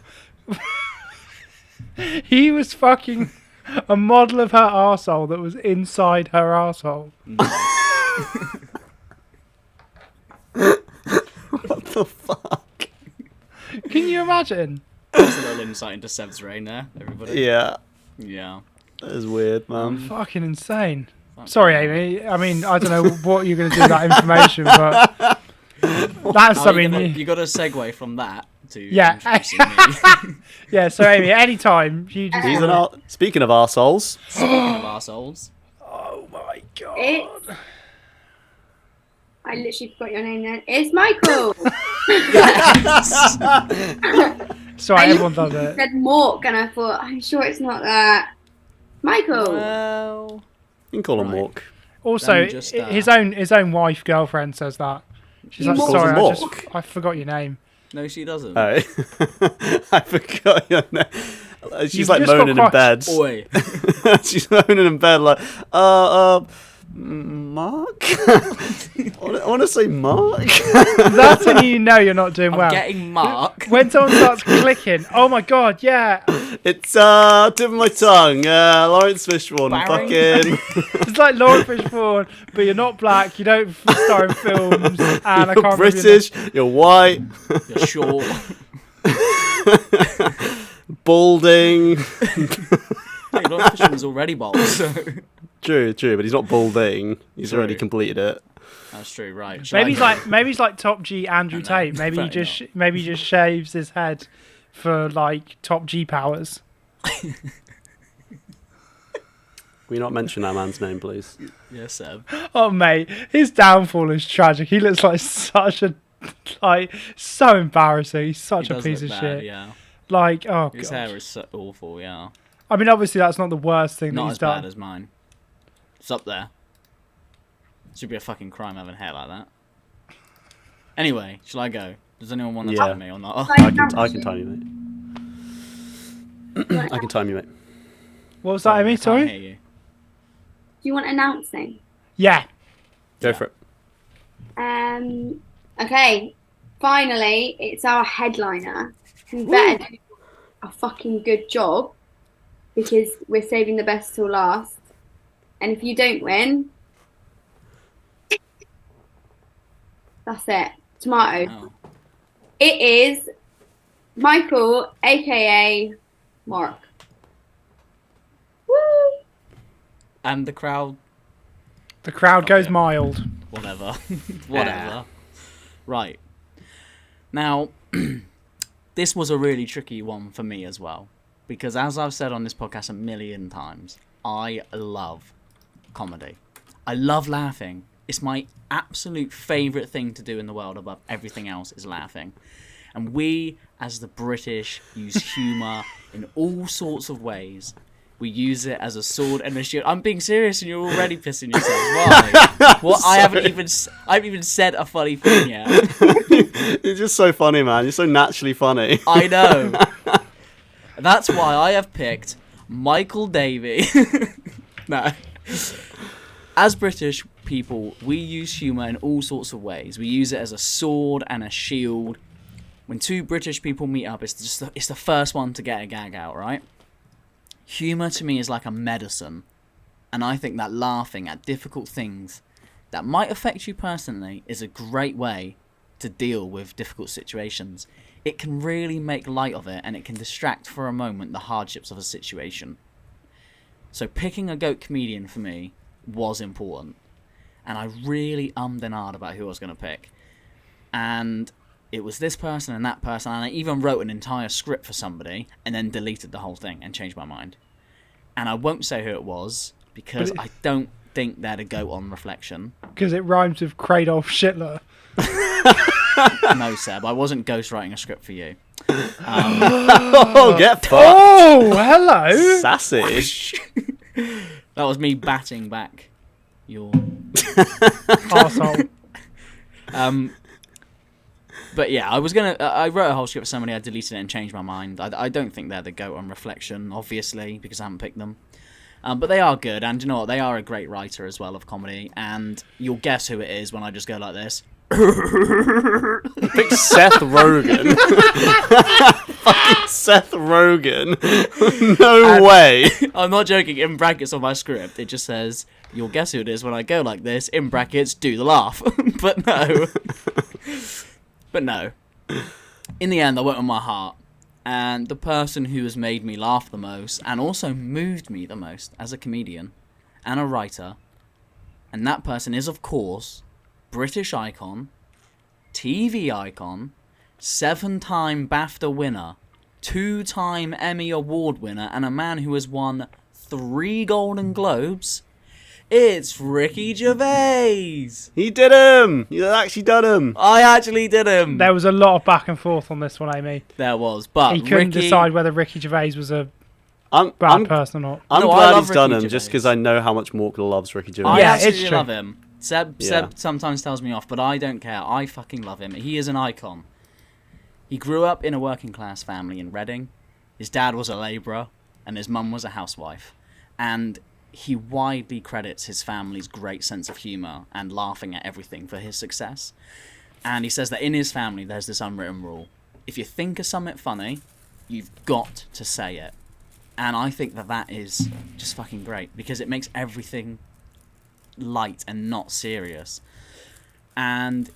He was fucking a model of her arsehole that was inside her arsehole. What the fuck? Can you imagine? That's a little insight into Sev's reign there, everybody. Yeah. Yeah. That is weird, man. Fucking insane. Sorry, Amy. I mean, I don't know what you're going to do with that information, but that's something you got to segue from that to Yeah. introducing me. Yeah, so Amy, anytime you just... He's an Speaking of arseholes. Speaking of arseholes. Oh my god. I literally forgot your name then. It's Michael. Sorry, I everyone does it. said Mork, and I thought, I'm sure it's not that. Michael. Well, You can call him Right. Walk. Also, Let me just, his own wife, girlfriend says that. She's like, Mork. sorry, Calls him I forgot your name. no, she doesn't. Oh. I forgot your name. She's You've like just got moaning in quite- bed. Oi. She's moaning in bed like, Mark? I want to say Mark. That's when you know you're not doing I'm well. getting Mark. When someone starts clicking, oh my god, yeah. It's tip of my tongue. Lawrence Fishburne. Barry. Fucking. It's like Laura Fishburne, but you're not black, you don't star in films, and I You're can't remember your name. British. You're white. You're short. Balding. Hey, Lawrence Fishburne's already bald, so... True, but he's not balding. He's True. already completed it. That's true, right. Maybe he's like Top G Andrew No, Tate. Maybe he definitely just shaves his head for like Top G powers. Will you not mention that man's name, please? Yes, Seb. Oh mate, his downfall is tragic. He looks like such a so embarrassing. He's such He a does piece look of bad, shit. Yeah. Like oh His god. hair is so awful, yeah. I mean, obviously that's not the worst thing that Not he's as done. bad as mine. It's up there. Should be a fucking crime having hair like that. Anyway, shall I go? Does anyone want to Yeah. time me or not? I can time you, mate. I can time you, mate. What was that, Amy? I can't Sorry. hear you. Do you want announcing? Yeah. Go Yeah. for it. Okay. Finally, it's our headliner. We better do a fucking good job because we're saving the best till last. And if you don't win, that's it. Tomato. Oh. It is Michael, aka Mark. Woo! And the crowd, The crowd goes Okay. mild. whatever. Whatever. Right. Now, this was a really tricky one for me as well. Because as I've said on this podcast a million times, I love comedy. I love laughing. It's my absolute favourite thing to do in the world above everything else is laughing. And we, as the British, use humour in all sorts of ways. We use it as a sword and a shield. I'm being serious, and you're already pissing yourself. Why? What? I haven't even said a funny thing yet. You're just so funny, man. You're so naturally funny. I know. That's why I have picked Michael Davey. No. As British people, we use humour in all sorts of ways. We use it as a sword and a shield. When two British people meet up, it's the first one to get a gag out, right? Humour to me is like a medicine. And I think that laughing at difficult things that might affect you personally is a great way to deal with difficult situations. It can really make light of it, and it can distract for a moment the hardships of a situation. So picking a GOAT comedian for me was important. And I really ummed and ahed about who I was going to pick. And it was this person and that person, and I even wrote an entire script for somebody and then deleted the whole thing and changed my mind. And I won't say who it was because I don't think they're a GOAT on reflection. Because it rhymes with Cradolf Schindler. No, Seb, I wasn't ghostwriting a script for you. Oh, get fucked. Oh, hello. Sassy. That was me batting back your... Arsehole. But yeah, I wrote a whole script for somebody, I deleted it and changed my mind. I don't think they're the GOAT on reflection, obviously, because I haven't picked them. But they are good, and you know what? They are a great writer as well of comedy, and you'll guess who it is when I just go like this. Pick Seth Rogen. Fucking Seth Rogen. No way. I'm not joking, in brackets on my script, it just says, you'll guess who it is when I go like this, in brackets, do the laugh. But no. But no. In the end, I went with my heart. And the person who has made me laugh the most and also moved me the most as a comedian and a writer, and that person is, of course, British icon, TV icon, 7-time BAFTA winner, 2-time Emmy Award winner, and a man who has won 3 Golden Globes. It's Ricky Gervais! He did him! You actually done him! I actually did him! There was a lot of back and forth on this one, Amy. There was, but He couldn't Ricky... decide whether Ricky Gervais was a I'm bad person or not. I'm No, I glad love he's done Ricky him just Gervais. because I know how much Mork loves Ricky Gervais. I Yeah, it's absolutely true. love him. Seb Yeah. sometimes tells me off, but I don't care. I fucking love him. He is an icon. He grew up in a working class family in Reading. His dad was a labourer and his mum was a housewife. And he widely credits his family's great sense of humour and laughing at everything for his success. And he says that in his family there's this unwritten rule. If you think of something funny, you've got to say it. And I think that that is just fucking great because it makes everything light and not serious. And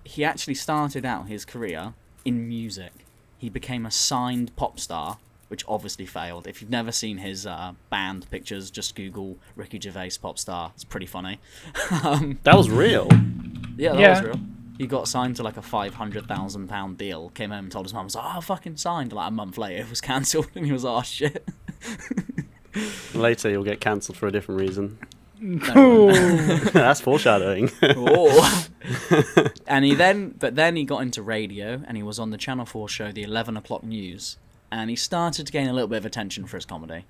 he actually started out his career in music. He became a signed pop star, which obviously failed. If you've never seen his band pictures, just Google Ricky Gervais pop star. It's pretty funny. That was real. Yeah, that Yeah. was real. He got signed to like a £500,000 deal. Came home and told his mum, was like, "Oh, I fucking signed." Like a month later, it was cancelled, and he was like, "Oh shit." Later, you'll get cancelled for a different reason. Ooh. That's foreshadowing. Oh. But then he got into radio, and he was on the Channel 4 show, the 11 o'clock news, and he started to gain a little bit of attention for his comedy.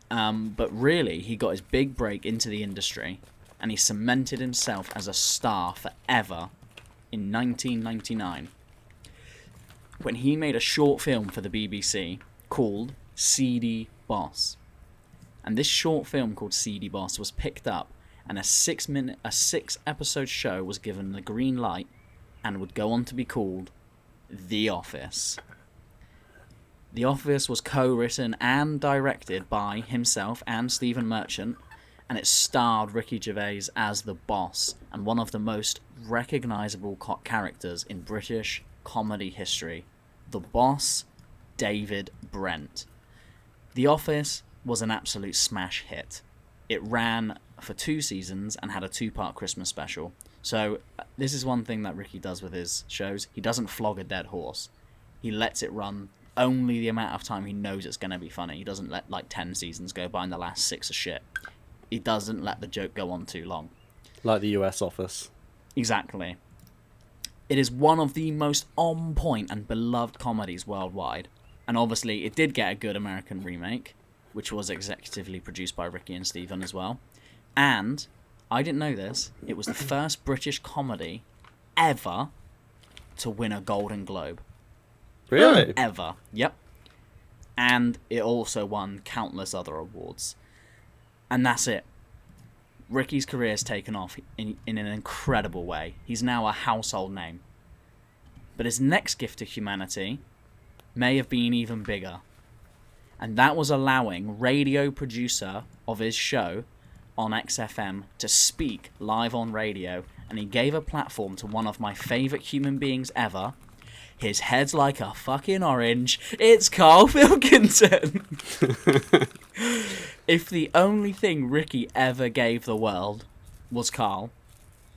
But really, he got his big break into the industry, and he cemented himself as a star forever in 1999, when he made a short film for the BBC called Seedy Boss. And this short film called Seedy Boss was picked up, and a 6-episode show was given the green light and would go on to be called The Office. The Office was co-written and directed by himself and Stephen Merchant, and it starred Ricky Gervais as the boss and one of the most recognisable characters in British comedy history, the boss, David Brent. The Office was an absolute smash hit. It ran for 2 seasons and had a 2-part Christmas special. So this is one thing that Ricky does with his shows. He doesn't flog a dead horse. He lets it run only the amount of time he knows it's going to be funny. He doesn't let like 10 seasons go by and the last 6 are shit. He doesn't let the joke go on too long. Like the US Office. Exactly. It is one of the most on-point and beloved comedies worldwide. And obviously, it did get a good American remake, which was executively produced by Ricky and Stephen as well. And, I didn't know this, it was the first British comedy ever to win a Golden Globe. Really? Ever. Yep. And it also won countless other awards. And that's it. Ricky's career has taken off in an incredible way. He's now a household name. But his next gift to humanity may have been even bigger. And that was allowing radio producer of his show on XFM to speak live on radio. And he gave a platform to one of my favourite human beings ever. His head's like a fucking orange. It's Carl Pilkington. If the only thing Ricky ever gave the world was Carl,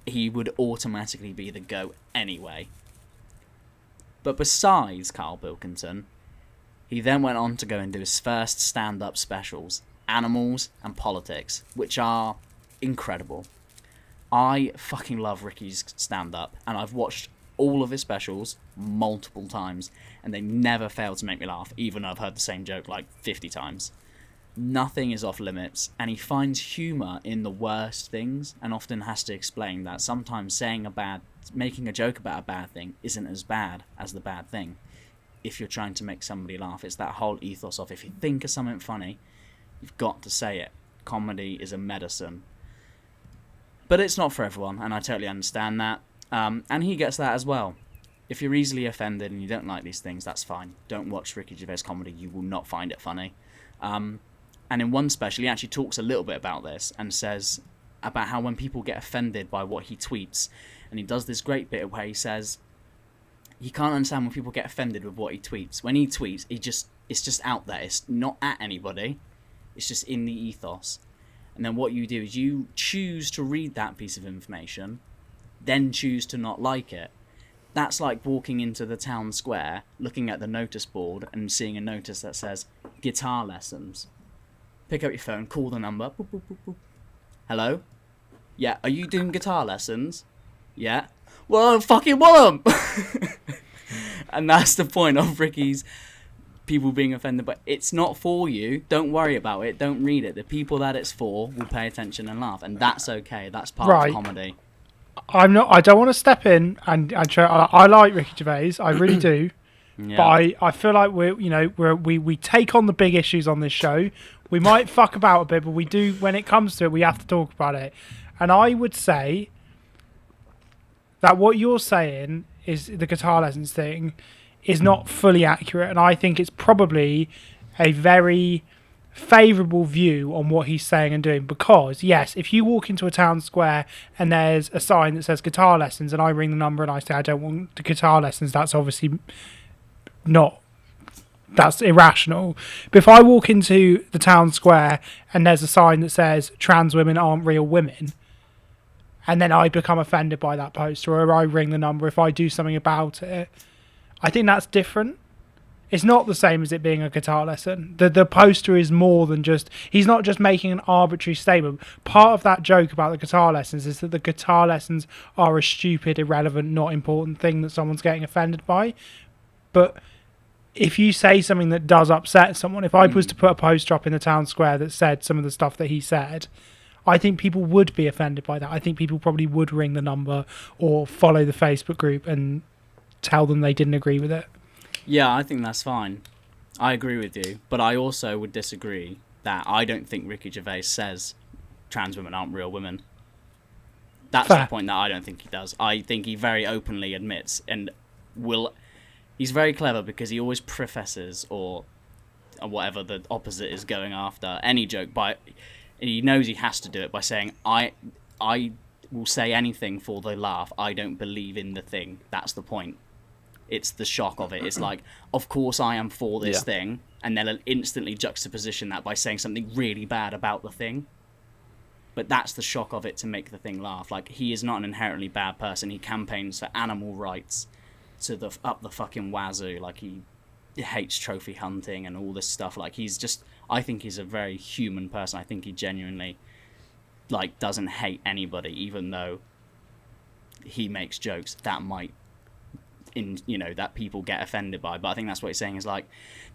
he would automatically be the GOAT anyway. But besides Carl Pilkington, he then went on to go and do his first stand-up specials, Animals and Politics, which are incredible. I fucking love Ricky's stand-up, and I've watched all of his specials multiple times, and they never fail to make me laugh, even though I've heard the same joke like 50 times. Nothing is off limits, and he finds humour in the worst things, and often has to explain that sometimes making a joke about a bad thing isn't as bad as the bad thing. If you're trying to make somebody laugh, it's that whole ethos of if you think of something funny, you've got to say it. Comedy is a medicine. But it's not for everyone, and I totally understand that. And he gets that as well. If you're easily offended and you don't like these things, that's fine. Don't watch Ricky Gervais comedy, you will not find it funny. And in one special, he actually talks a little bit about this and says about how when people get offended by what he tweets, and he does this great bit where he says, he can't understand when people get offended with what he tweets. When he tweets, it's just out there. It's not at anybody. It's just in the ethos. And then what you do is you choose to read that piece of information, then choose to not like it. That's like walking into the town square, looking at the notice board and seeing a notice that says guitar lessons. Pick up your phone, call the number. Boop, boop, boop, boop. Hello? Yeah, are you doing guitar lessons? Yeah. Well, I fucking want them! And that's the point of Ricky's people being offended. But it's not for you. Don't worry about it. Don't read it. The people that it's for will pay attention and laugh. And that's okay. That's part of comedy. I don't want to step in and I like Ricky Gervais. I really do. Yeah. But I feel like we take on the big issues on this show. We might fuck about a bit, but we do, when it comes to it, we have to talk about it. And I would say that what you're saying is the guitar lessons thing is not fully accurate, and I think it's probably a very favourable view on what he's saying and doing, because yes, if you walk into a town square and there's a sign that says guitar lessons and I ring the number and I say I don't want the guitar lessons, that's obviously that's irrational. But if I walk into the town square and there's a sign that says trans women aren't real women, and then I become offended by that poster, or I ring the number, if I do something about it, I think that's different. It's not the same as it being a guitar lesson. The poster is more than just... He's not just making an arbitrary statement. Part of that joke about the guitar lessons is that the guitar lessons are a stupid, irrelevant, not important thing that someone's getting offended by. But if you say something that does upset someone, if I was to put a poster up in the town square that said some of the stuff that he said, I think people would be offended by that. I think people probably would ring the number or follow the Facebook group and tell them they didn't agree with it. Yeah, I think that's fine. I agree with you. But I also would disagree that I don't think Ricky Gervais says trans women aren't real women. That's the point that I don't think he does. I think he very openly admits and will... He's very clever because he always prefaces or whatever the opposite is going after any joke by... He knows he has to do it by saying, I will say anything for the laugh. I don't believe in the thing. That's the point. It's the shock of it. It's like, of course I am for this thing, and then instantly juxtaposition that by saying something really bad about the thing. But that's the shock of it to make the thing laugh. Like, he is not an inherently bad person. He campaigns for animal rights to the up the fucking wazoo. Like, he hates trophy hunting and all this stuff. Like, he's just... I think he's a very human person. I think he genuinely, like, doesn't hate anybody, even though he makes jokes that might... that people get offended by. But I think that's what he's saying is like,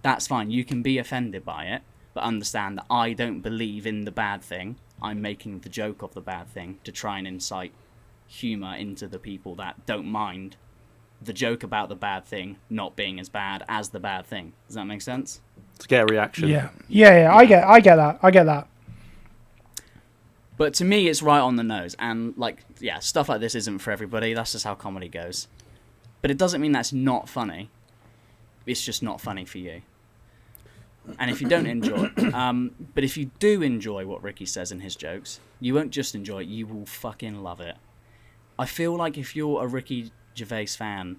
that's fine, you can be offended by it, but understand that I don't believe in the bad thing. I'm making the joke of the bad thing to try and incite humour into the people that don't mind the joke about the bad thing not being as bad as the bad thing. Does that make sense? To get a reaction. Yeah. I get that. But to me, it's right on the nose. And, like, yeah, stuff like this isn't for everybody. That's just how comedy goes. But it doesn't mean that's not funny. It's just not funny for you. And if you don't enjoy it... but if you do enjoy what Ricky says in his jokes, you won't just enjoy it, you will fucking love it. I feel like if you're a Ricky Gervais fan,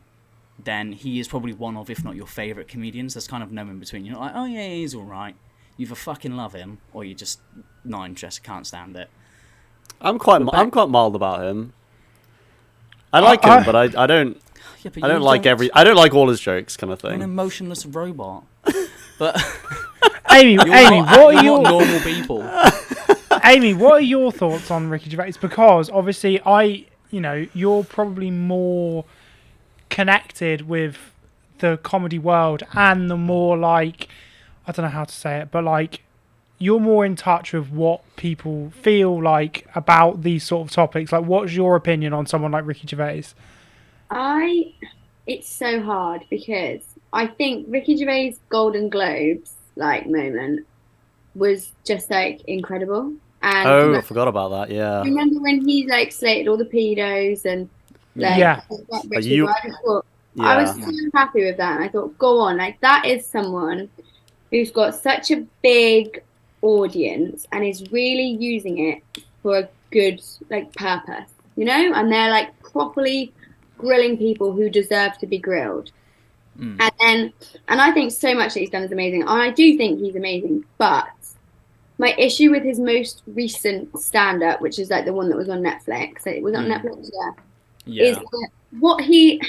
then he is probably one of, if not your favourite comedians. There's kind of no in between. You're not like, oh yeah, he's alright. You either fucking love him, or you're just not interested, can't stand it. I'm quite mild about him. I like him, but I don't... Yeah, I don't like all his jokes, kind of thing. An emotionless robot. But Amy, what are your normal people? Amy, what are your thoughts on Ricky Gervais? Because obviously, you're probably more connected with the comedy world and the more like, I don't know how to say it, but like you're more in touch with what people feel like about these sort of topics. Like, what's your opinion on someone like Ricky Gervais? It's so hard because I think Ricky Gervais' Golden Globes moment was just like incredible. And I forgot about that. Yeah. Remember when he slated all the pedos and I was so happy with that, and I thought, go on, that is someone who's got such a big audience and is really using it for a good purpose, and they're properly grilling people who deserve to be grilled. And I think so much that he's done is amazing. I do think he's amazing, but my issue with his most recent stand-up, which is like the one that was on Netflix, it was on Netflix, is that what he's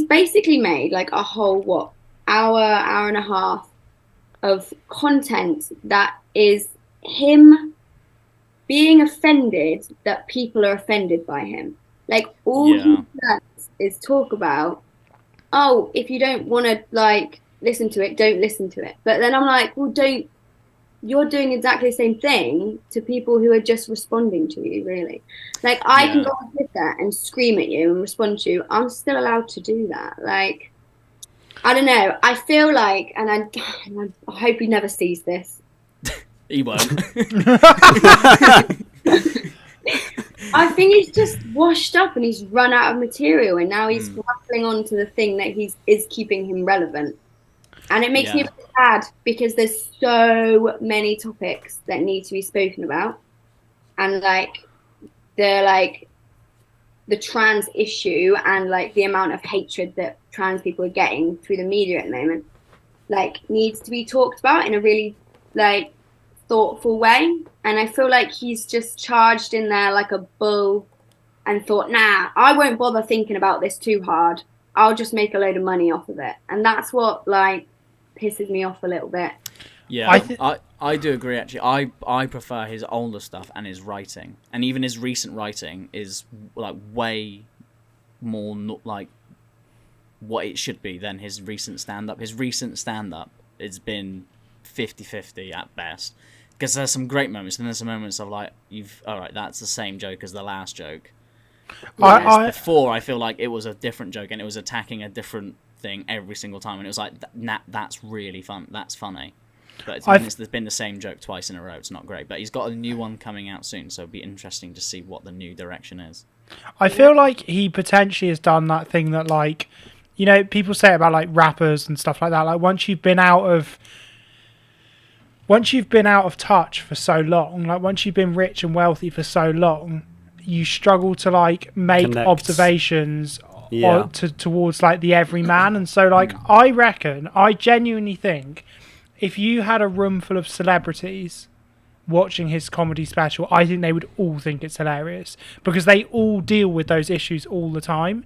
basically made like a whole hour and a half of content that is him being offended that people are offended by him. Like all he does is talk about, oh, if you don't want to like listen to it, don't listen to it. But then I'm like, well, you're doing exactly the same thing to people who are just responding to you, really. Like I can go on Twitter and scream at you and respond to you. I'm still allowed to do that. Like, I don't know. I feel like, and I hope he never sees this. He won't. I think he's just washed up and he's run out of material, and now he's grappling on to the thing that is keeping him relevant. And it makes me sad because there's so many topics that need to be spoken about, and like the trans issue and like the amount of hatred that trans people are getting through the media at the moment, like needs to be talked about in a really like thoughtful way. And I feel like he's just charged in there like a bull and thought, nah, I won't bother thinking about this too hard. I'll just make a load of money off of it. And that's what like pisses me off a little bit. Yeah, I do agree actually. I prefer his older stuff and his writing. And even his recent writing is like way more like what it should be than his recent stand-up. His recent stand-up has been 50-50 at best. Because there's some great moments, and there's some moments of like, alright, that's the same joke as the last joke. Before, I feel like it was a different joke, and it was attacking a different thing every single time, and it was like, that's really fun, that's funny. But there's been the same joke twice in a row, it's not great. But he's got a new one coming out soon, so it'll be interesting to see what the new direction is. I feel like he potentially has done that thing that, like, you know, people say about like rappers and stuff like that, like once you've been out of touch for so long, like once you've been rich and wealthy for so long, you struggle to like make observations towards like the everyman. And so like I genuinely think if you had a room full of celebrities watching his comedy special, I think they would all think it's hilarious because they all deal with those issues all the time.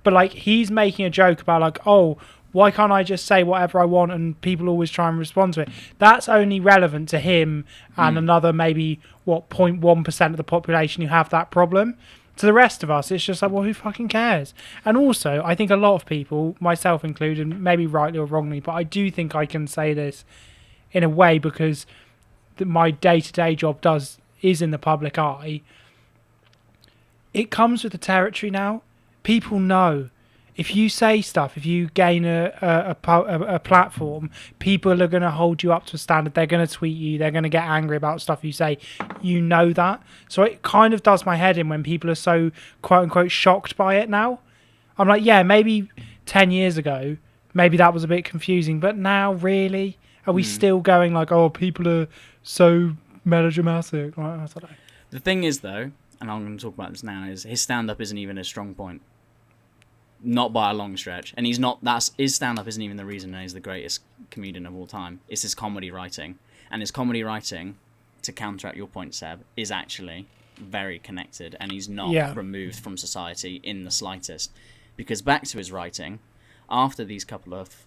But like he's making a joke about like, oh, why can't I just say whatever I want and people always try and respond to it? That's only relevant to him and another maybe, 0.1% of the population who have that problem. To the rest of us, it's just like, well, who fucking cares? And also, I think a lot of people, myself included, maybe rightly or wrongly, but I do think I can say this in a way because my day-to-day job is in the public eye. It comes with the territory now. People know. If you say stuff, if you gain a platform, people are going to hold you up to a standard. They're going to tweet you. They're going to get angry about stuff you say. You know that. So it kind of does my head in when people are so, quote unquote, shocked by it now. I'm like, yeah, maybe 10 years ago, maybe that was a bit confusing. But now, really? Are we still going like, oh, people are so melodramatic? Like, I don't know. The thing is, though, and I'm going to talk about this now, is his stand-up isn't even a strong point. Not by a long stretch. And his stand-up isn't even the reason he's the greatest comedian of all time. It's his comedy writing. And his comedy writing, to counteract your point, Seb, is actually very connected. And he's not removed from society in the slightest. Because back to his writing, after these couple of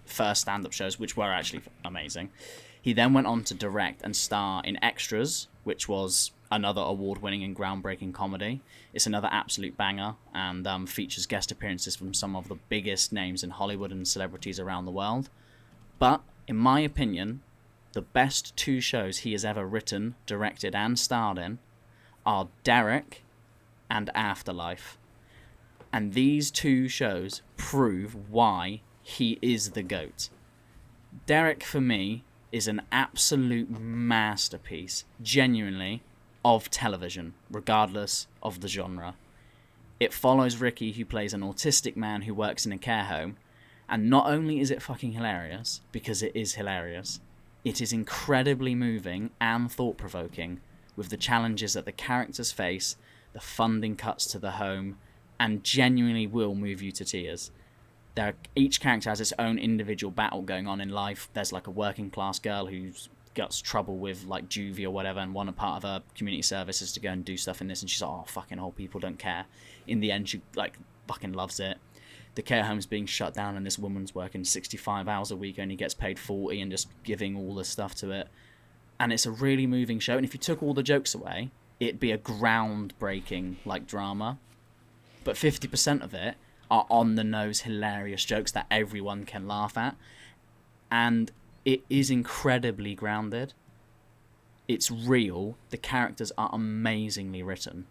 first stand-up shows, which were actually amazing, he then went on to direct and star in Extras, which was another award-winning and groundbreaking comedy. It's another absolute banger and features guest appearances from some of the biggest names in Hollywood and celebrities around the world. But, in my opinion, the best two shows he has ever written, directed and starred in are Derek and Afterlife. And these two shows prove why he is the GOAT. Derek, for me, is an absolute masterpiece, genuinely, of television, regardless of the genre. It follows Ricky, who plays an autistic man who works in a care home, and not only is it fucking hilarious, because it is hilarious, it is incredibly moving and thought-provoking, with the challenges that the characters face, the funding cuts to the home, and genuinely will move you to tears. Each character has its own individual battle going on in life. There's like a working class girl who's got trouble with like juvie or whatever, and one part of her community service is to go and do stuff in this, and she's like, oh, fucking old people don't care. In the end, she like fucking loves it. The care home's being shut down, and this woman's working 65 hours a week, only gets paid 40, and just giving all the stuff to it. And it's a really moving show, and if you took all the jokes away, it'd be a groundbreaking like drama. But 50% of it are on the nose hilarious jokes that everyone can laugh at, and it is incredibly grounded. It's real. The characters are amazingly written.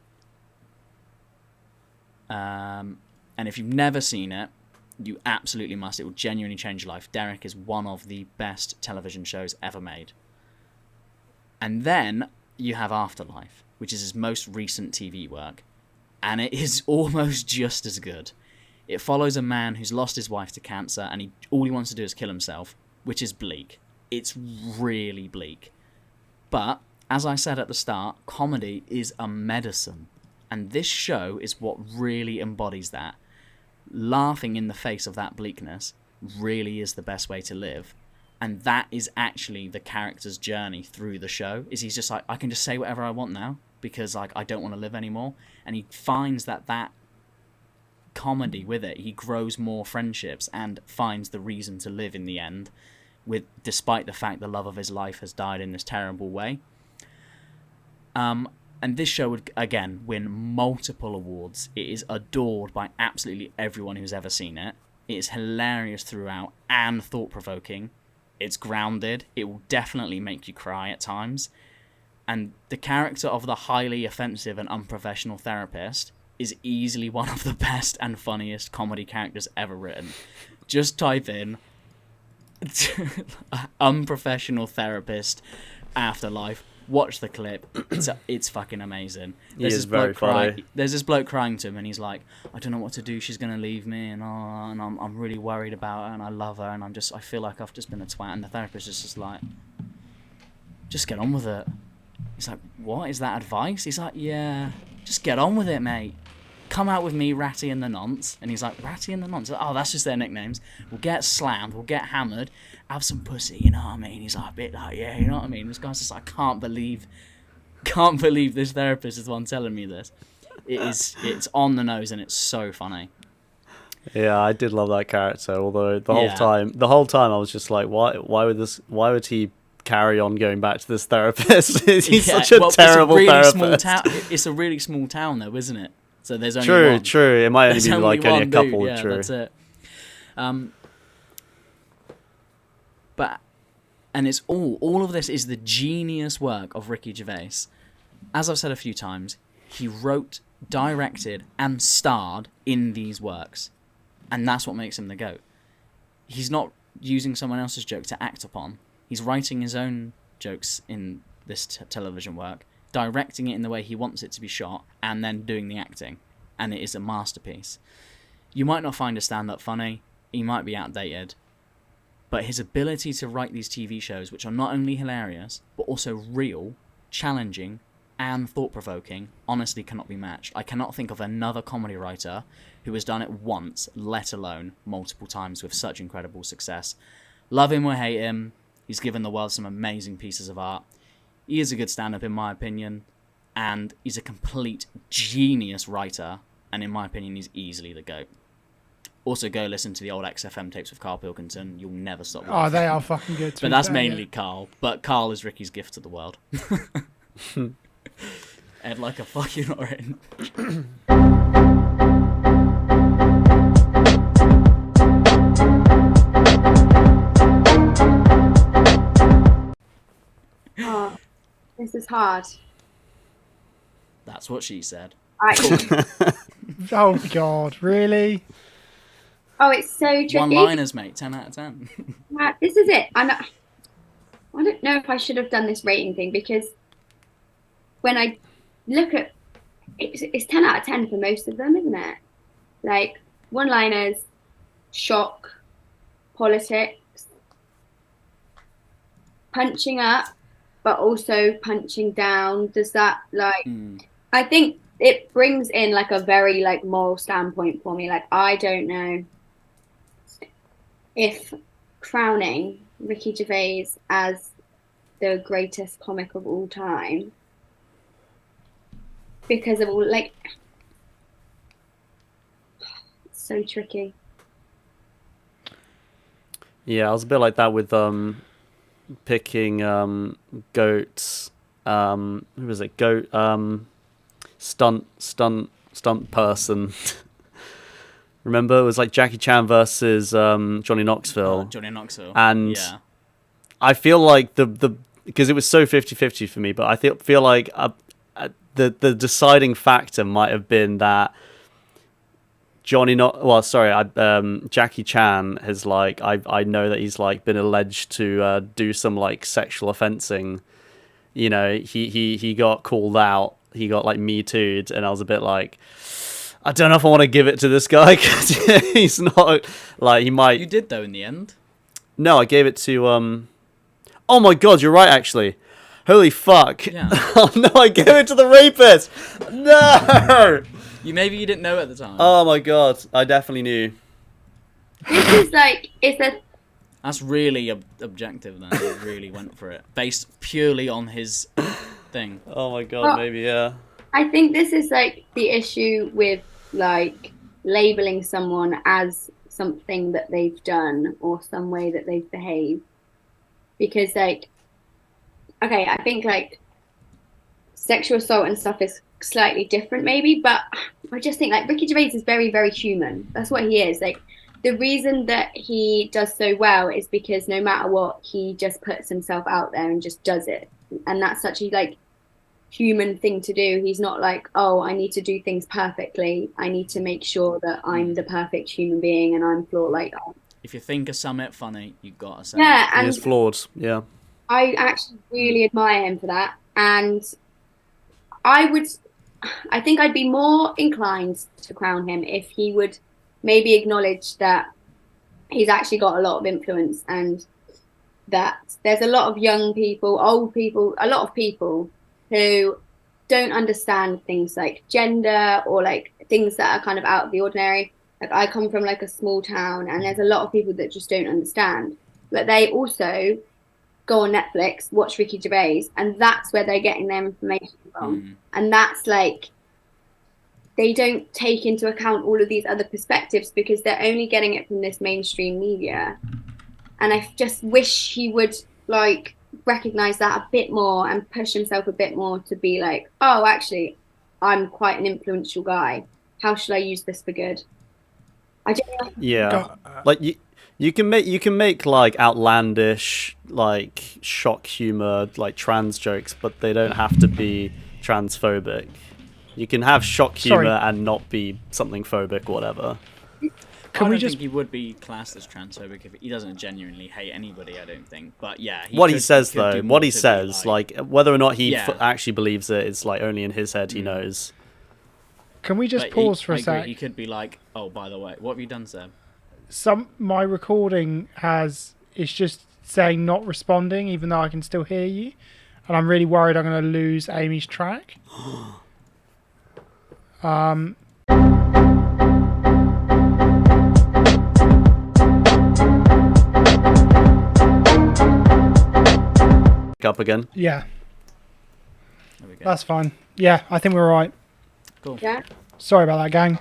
And if you've never seen it, you absolutely must. It will genuinely change your life. Derek is one of the best television shows ever made. And then you have Afterlife, which is his most recent TV work, and it is almost just as good. It follows a man who's lost his wife to cancer, and all he wants to do is kill himself, which is bleak. It's really bleak. But, as I said at the start, comedy is a medicine. And this show is what really embodies that. Laughing in the face of that bleakness really is the best way to live. And that is actually the character's journey through the show. Is he's just like, I can just say whatever I want now, because like I don't want to live anymore. And he finds that comedy with it, he grows more friendships and finds the reason to live in the end, despite the fact the love of his life has died in this terrible way. And this show would, again, win multiple awards. It is adored by absolutely everyone who's ever seen it. It is hilarious throughout and thought-provoking. It's grounded. It will definitely make you cry at times. And the character of the highly offensive and unprofessional therapist is easily one of the best and funniest comedy characters ever written. Just type in unprofessional therapist Afterlife. Watch the clip. It's fucking amazing. He is very funny. There's this bloke crying to him, and he's like, I don't know what to do. She's gonna leave me, and I'm really worried about her, and I love her, and I feel like I've just been a twat. And the therapist is just like, just get on with it. He's like, what? Is that advice? He's like, yeah, just get on with it, mate. Come out with me, Ratty and the Nonce. And he's like, Ratty and the Nonce? Oh, that's just their nicknames. We'll get slammed, we'll get hammered, have some pussy, you know what I mean? He's like, a bit like, yeah, you know what I mean? This guy's just like, can't believe this therapist is the one telling me this. It's on the nose, and it's so funny. Yeah, I did love that character, although the whole time I was just like, why would he carry on going back to this therapist? He's such a terrible therapist. It's a really small town though, isn't it? So there's only one. True. It might only be like only a couple. Dude. Yeah, true. That's it. And it's all of this is the genius work of Ricky Gervais. As I've said a few times, he wrote, directed, and starred in these works, and that's what makes him the GOAT. He's not using someone else's joke to act upon. He's writing his own jokes in this television work, directing it in the way he wants it to be shot, and then doing the acting. And it is a masterpiece. You might not find his stand-up funny, he might be outdated, but his ability to write these TV shows, which are not only hilarious, but also real, challenging, and thought-provoking, honestly cannot be matched. I cannot think of another comedy writer who has done it once, let alone multiple times with such incredible success. Love him or hate him, he's given the world some amazing pieces of art. He is a good stand-up in my opinion, and he's a complete genius writer, and in my opinion he's easily the GOAT. Also go listen to the old XFM tapes with Carl Pilkington, you'll never stop laughing. Oh, they are fucking good. But that's mainly Carl, but Carl is Ricky's gift to the world. Ed like a fucking orange. Oh, this is hard. That's what she said. Oh God, really? Oh, it's so tricky. One-liners, mate. 10 out of 10. This is it. I don't know if I should have done this rating thing, because when I look at it's 10 out of 10 for most of them, isn't it? Like one-liners, shock, politics, punching up, but also punching down. Does that like? I think it brings in like a very like moral standpoint for me. Like I don't know if crowning Ricky Gervais as the greatest comic of all time because of all like it's so tricky. Yeah, I was a bit like that with picking Goat's who was it? Goat stunt person. Remember, it was like Jackie Chan versus Johnny Knoxville. Oh, Johnny Knoxville. And yeah. I feel like the because it was so 50-50 for me, but I feel like the deciding factor might have been that Jackie Chan has like I know that he's like been alleged to do some like sexual offensing. You know, he got called out. He got like Me Too'd, and I was a bit like, I don't know if I want to give it to this guy because he's not like he might. You did though in the end. No, I gave it to Oh my god, you're right actually. Holy fuck. Yeah. Oh no, I gave it to the rapist. No. Maybe you didn't know at the time. Oh my god, I definitely knew. This is like it's a That's really objective then. He really went for it. Based purely on his thing. Oh my god, Well, maybe, yeah. I think this is like the issue with like labeling someone as something that they've done or some way that they've behaved. Because like, okay, I think like sexual assault and stuff is slightly different maybe, but I just think like Ricky Gervais is very, very human. That's what he is. Like the reason that he does so well is because no matter what, he just puts himself out there and just does it. And that's such a like human thing to do. He's not like, oh, I need to do things perfectly. I need to make sure that I'm the perfect human being and I'm flawed. Like, If you think of something funny, you gotta say. yeah, He and is flawed, yeah. I actually really admire him for that. And I think I'd be more inclined to crown him if he would maybe acknowledge that he's actually got a lot of influence and that there's a lot of young people, old people, a lot of people who don't understand things like gender or like things that are kind of out of the ordinary. Like I come from like a small town and there's a lot of people that just don't understand. But they also go on Netflix, watch Ricky Gervais, and that's where they're getting their information from. And that's like, they don't take into account all of these other perspectives because they're only getting it from this mainstream media. And I just wish he would like recognize that a bit more and push himself a bit more to be like, oh, actually, I'm quite an influential guy. How should I use this for good? I don't know. Yeah. Like you can make like outlandish, like shock humor, like trans jokes, but they don't have to be transphobic. You can have shock humor and not be something phobic or whatever. I don't think he would be classed as transphobic if he doesn't genuinely hate anybody, I don't think. But yeah, he says like whether or not he actually believes it is like only in his head he knows. Can we just pause for a sec? He could be like, oh, by the way, what have you done, Seb? My recording it's just saying not responding, even though I can still hear you, and I'm really worried I'm going to lose Amy's track. Up again. Yeah. There we go. That's fine. Yeah, I think we're all right. Cool. Yeah. Sorry about that, gang.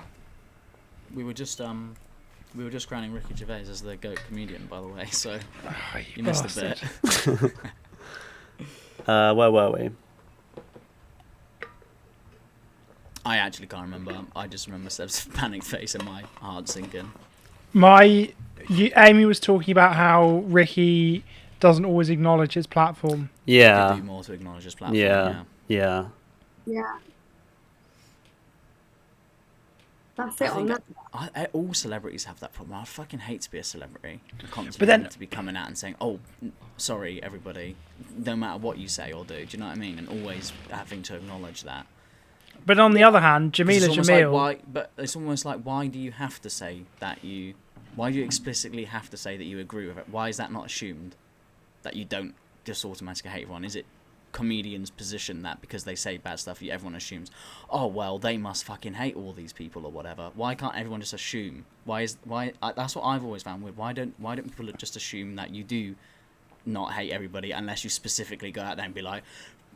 We were just crowning Ricky Gervais as the GOAT comedian, by the way. So you missed a bit. Where were we? I actually can't remember. I just remember Seb's panicked face and my heart sinking. Amy was talking about how Ricky doesn't always acknowledge his platform. Yeah. He could do more to acknowledge his platform. Yeah. That's it on that. All celebrities have that problem. I fucking hate to be a celebrity. But then to be coming out and saying, "Oh, sorry, everybody," no matter what you say or do. Do you know what I mean? And always having to acknowledge that. But on the other hand, Jamila Jamil. But it's almost like, why do you have to say that you? Why do you explicitly have to say that you agree with it? Why is that not assumed? That you don't just automatically hate everyone? Is it comedians position that because they say bad stuff, everyone assumes, oh well, they must fucking hate all these people or whatever. Why can't everyone just assume? That's what I've always found weird. Why don't people just assume that you do not hate everybody unless you specifically go out there and be like,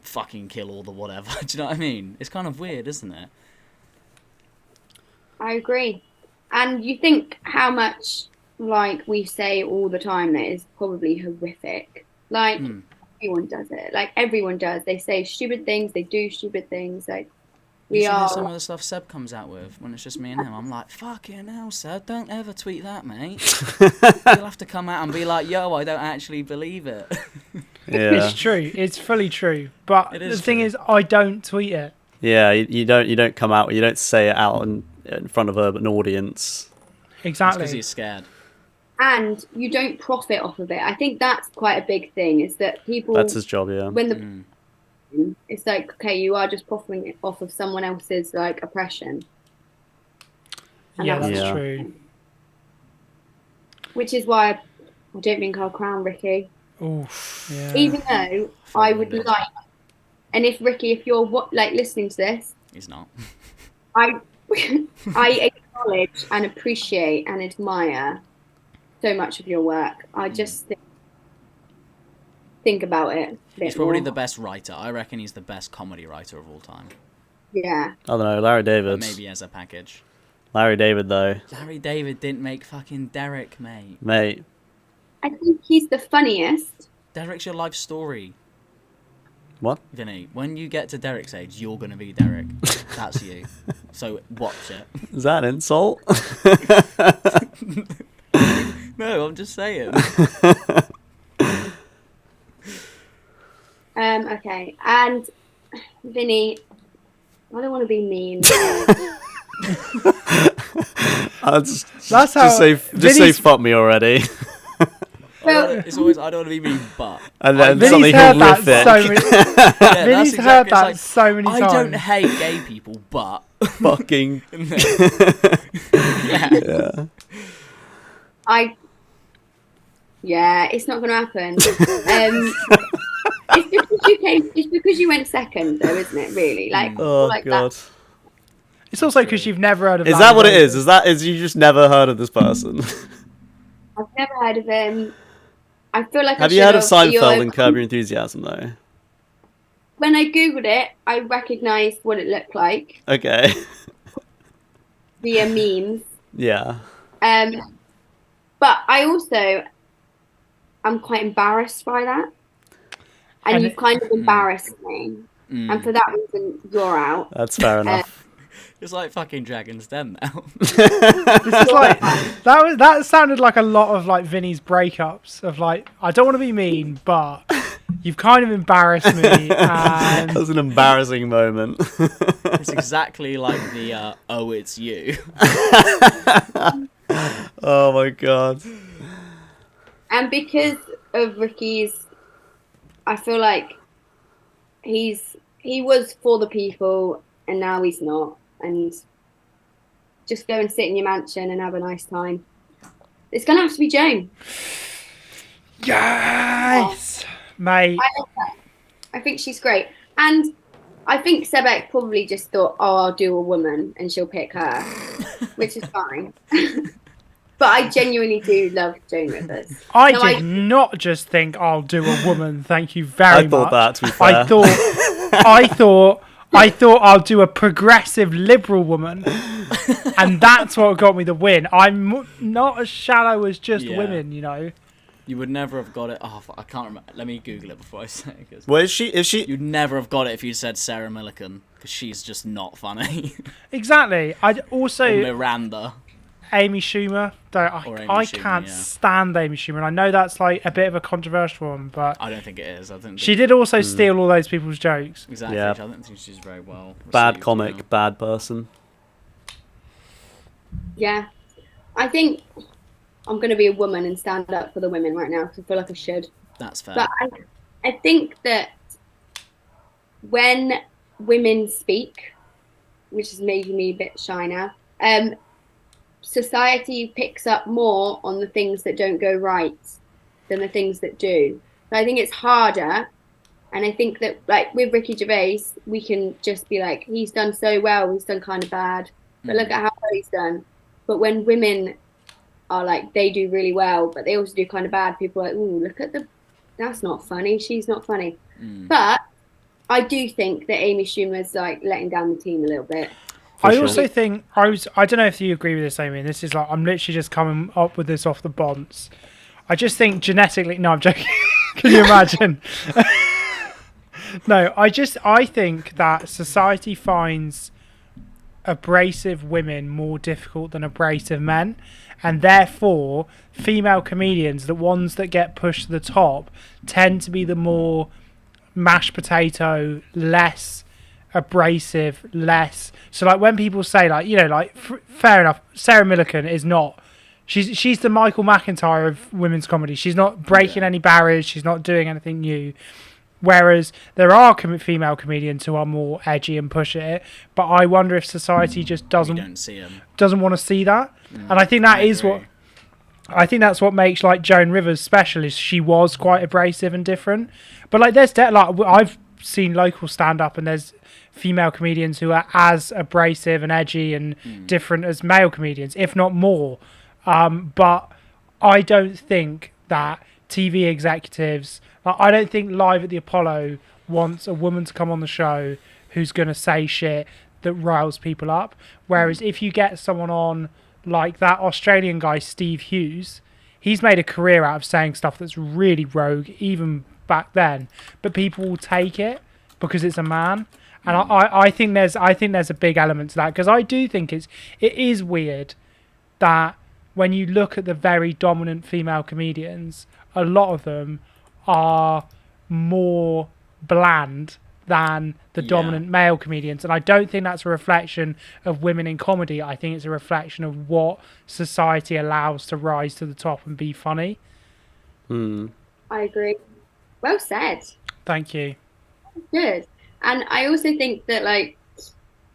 fucking kill all the whatever? Do you know what I mean? It's kind of weird, isn't it? I agree. And you think how much, like, we say all the time that is probably horrific. Like, everyone does it. Like, everyone does. They say stupid things. They do stupid things. Like, you should hear some of the stuff Seb comes out with when it's just me and him. I'm like, fucking hell, Seb, don't ever tweet that, mate. You'll have to come out and be like, yo, I don't actually believe it. Yeah. It's true. It's fully true. But the thing true. is, I don't tweet it. Yeah, you don't come out, you don't say it out in front of an audience. Exactly. Because he's scared. And you don't profit off of it. I think that's quite a big thing, is that people... That's his job, yeah. When it's like, okay, you are just profiting off of someone else's, like, oppression. And Yeah, that's true. Which is why I don't think I'll crown Ricky. Oof, yeah. Even though I would like... And if, Ricky, if you're, listening to this... He's not. I acknowledge and appreciate and admire so much of your work. I just think about it. He's probably the best writer. I reckon he's the best comedy writer of all time. Yeah. I don't know, Larry David. Maybe as a package. Larry David, though. Larry David didn't make fucking Derek, mate. Mate. I think he's the funniest. Derek's your life story. What? Vinny, when you get to Derek's age, you're going to be Derek. That's you. So watch it. Is that an insult? No, I'm just saying. Okay. And Vinny, I don't want to be mean. That's how just say fuck me already. Well, It's always, I don't want to be mean, but... And then Vinny's something heard that horrific. so many. Yeah, Vinny's that's heard exactly- that it's so many I times. don't hate gay people, but... Fucking. Yeah. Yeah, it's not going to happen. It's because you went second, though, isn't it? Really, like, Oh, like God. that. It's also because you've never heard of. Is that what it is? Is you just never heard of this person? I've never heard of him. I feel like Have I you heard of should've. Seinfeld and Curb Your Enthusiasm, though? When I googled it, I recognised what it looked like Okay. via memes. Yeah. But I also am quite embarrassed by that, and you've kind of embarrassed me, and for that reason, you're out. That's fair enough. It's like fucking Dragon's Den now. This is like that sounded like a lot of like Vinny's breakups of like, I don't want to be mean, but you've kind of embarrassed me. And That was an embarrassing moment. It's exactly like the, oh, it's you. Oh my God. And because of Ricky's, I feel like he was for the people, and now he's not. And just go and sit in your mansion and have a nice time. It's gonna have to be Joan. yes, mate. I love her. I think she's great, and I think Sebek probably just thought, "Oh, I'll do a woman, and she'll pick her," which is fine. But I genuinely do love Joan Rivers. I did not just think I'll do a woman. Thank you very much. I thought that, to be fair. I thought I'll do a progressive liberal woman, and that's what got me the win. I'm not as shallow as just Yeah. women, you know. You would never have got it. Oh, I can't remember. Let me Google it before I say it. 'Cause Well, is she? you'd never have got it if you said Sarah Millican, because she's just not funny. Exactly. I'd also Or Miranda. Amy Schumer. Or Amy I Schumer, can't yeah. stand Amy Schumer. And I know that's like a bit of a controversial one, but I don't think it is. I think she did also steal all those people's jokes. Exactly. Yeah. I don't think she's very well Bad received, comic, you know. bad person. Yeah, I think I'm going to be a woman and stand up for the women right now, because I feel like I should. That's fair. But I think that when women speak, which is making me a bit shy now, society picks up more on the things that don't go right than the things that do. So I think it's harder And I think that, like, with Ricky Gervais, we can just be like, he's done so well, he's done kind of bad, but look at how well he's done. But when women are like, they do really well, but they also do kind of bad, people are like, ooh, look at that's not funny, she's not funny. But I do think that Amy Schumer's like letting down the team a little bit. I also think I don't know if you agree with this, Amy. This is like, I'm literally just coming up with this off the bonds. I just think genetically. No, I'm joking. Can you imagine? No, I think that society finds abrasive women more difficult than abrasive men, and therefore female comedians, the ones that get pushed to the top, tend to be the more mashed potato, less abrasive, less. So like when people say like, you know, like fair enough, Sarah Millican is not. She's the Michael McIntyre of women's comedy. She's not breaking any barriers. She's not doing anything new. Whereas there are female comedians who are more edgy and push it, but I wonder if society just doesn't want to see that. And I think that is what. I think that's what makes like Joan Rivers special, is she was quite abrasive and different. But like there's like I've seen local stand up and there's female comedians who are as abrasive and edgy and different as male comedians, if not more. But I don't think that TV executives, I don't think Live at the Apollo wants a woman to come on the show who's going to say shit that riles people up. Whereas if you get someone on like that Australian guy, Steve Hughes, he's made a career out of saying stuff that's really rogue, even back then. But people will take it because it's a man. And I think there's a big element to that, because I do think it is weird that when you look at the very dominant female comedians, a lot of them are more bland than the dominant male comedians. And I don't think that's a reflection of women in comedy. I think it's a reflection of what society allows to rise to the top and be funny. I agree. Well said. Thank you. Good. And I also think that like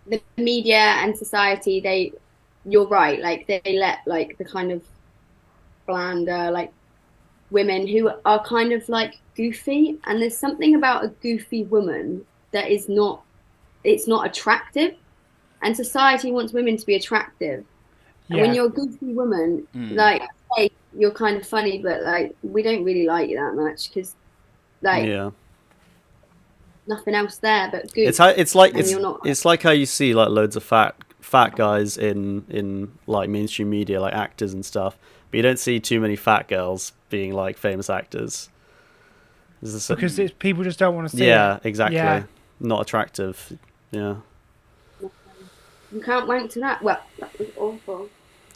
the media and society, you're right, like they let like the kind of blander like women who are kind of like goofy, and there's something about a goofy woman that is not attractive, and society wants women to be attractive. And when you're a goofy woman, like, hey, you're kind of funny, but like we don't really like you that much because like nothing else there but good. It's like how you see like loads of fat guys in like mainstream media, like actors and stuff, but you don't see too many fat girls being like famous actors. Because people just don't want to see it. Yeah, exactly. Yeah. Not attractive. Yeah. You can't wank to that. Well, that was awful.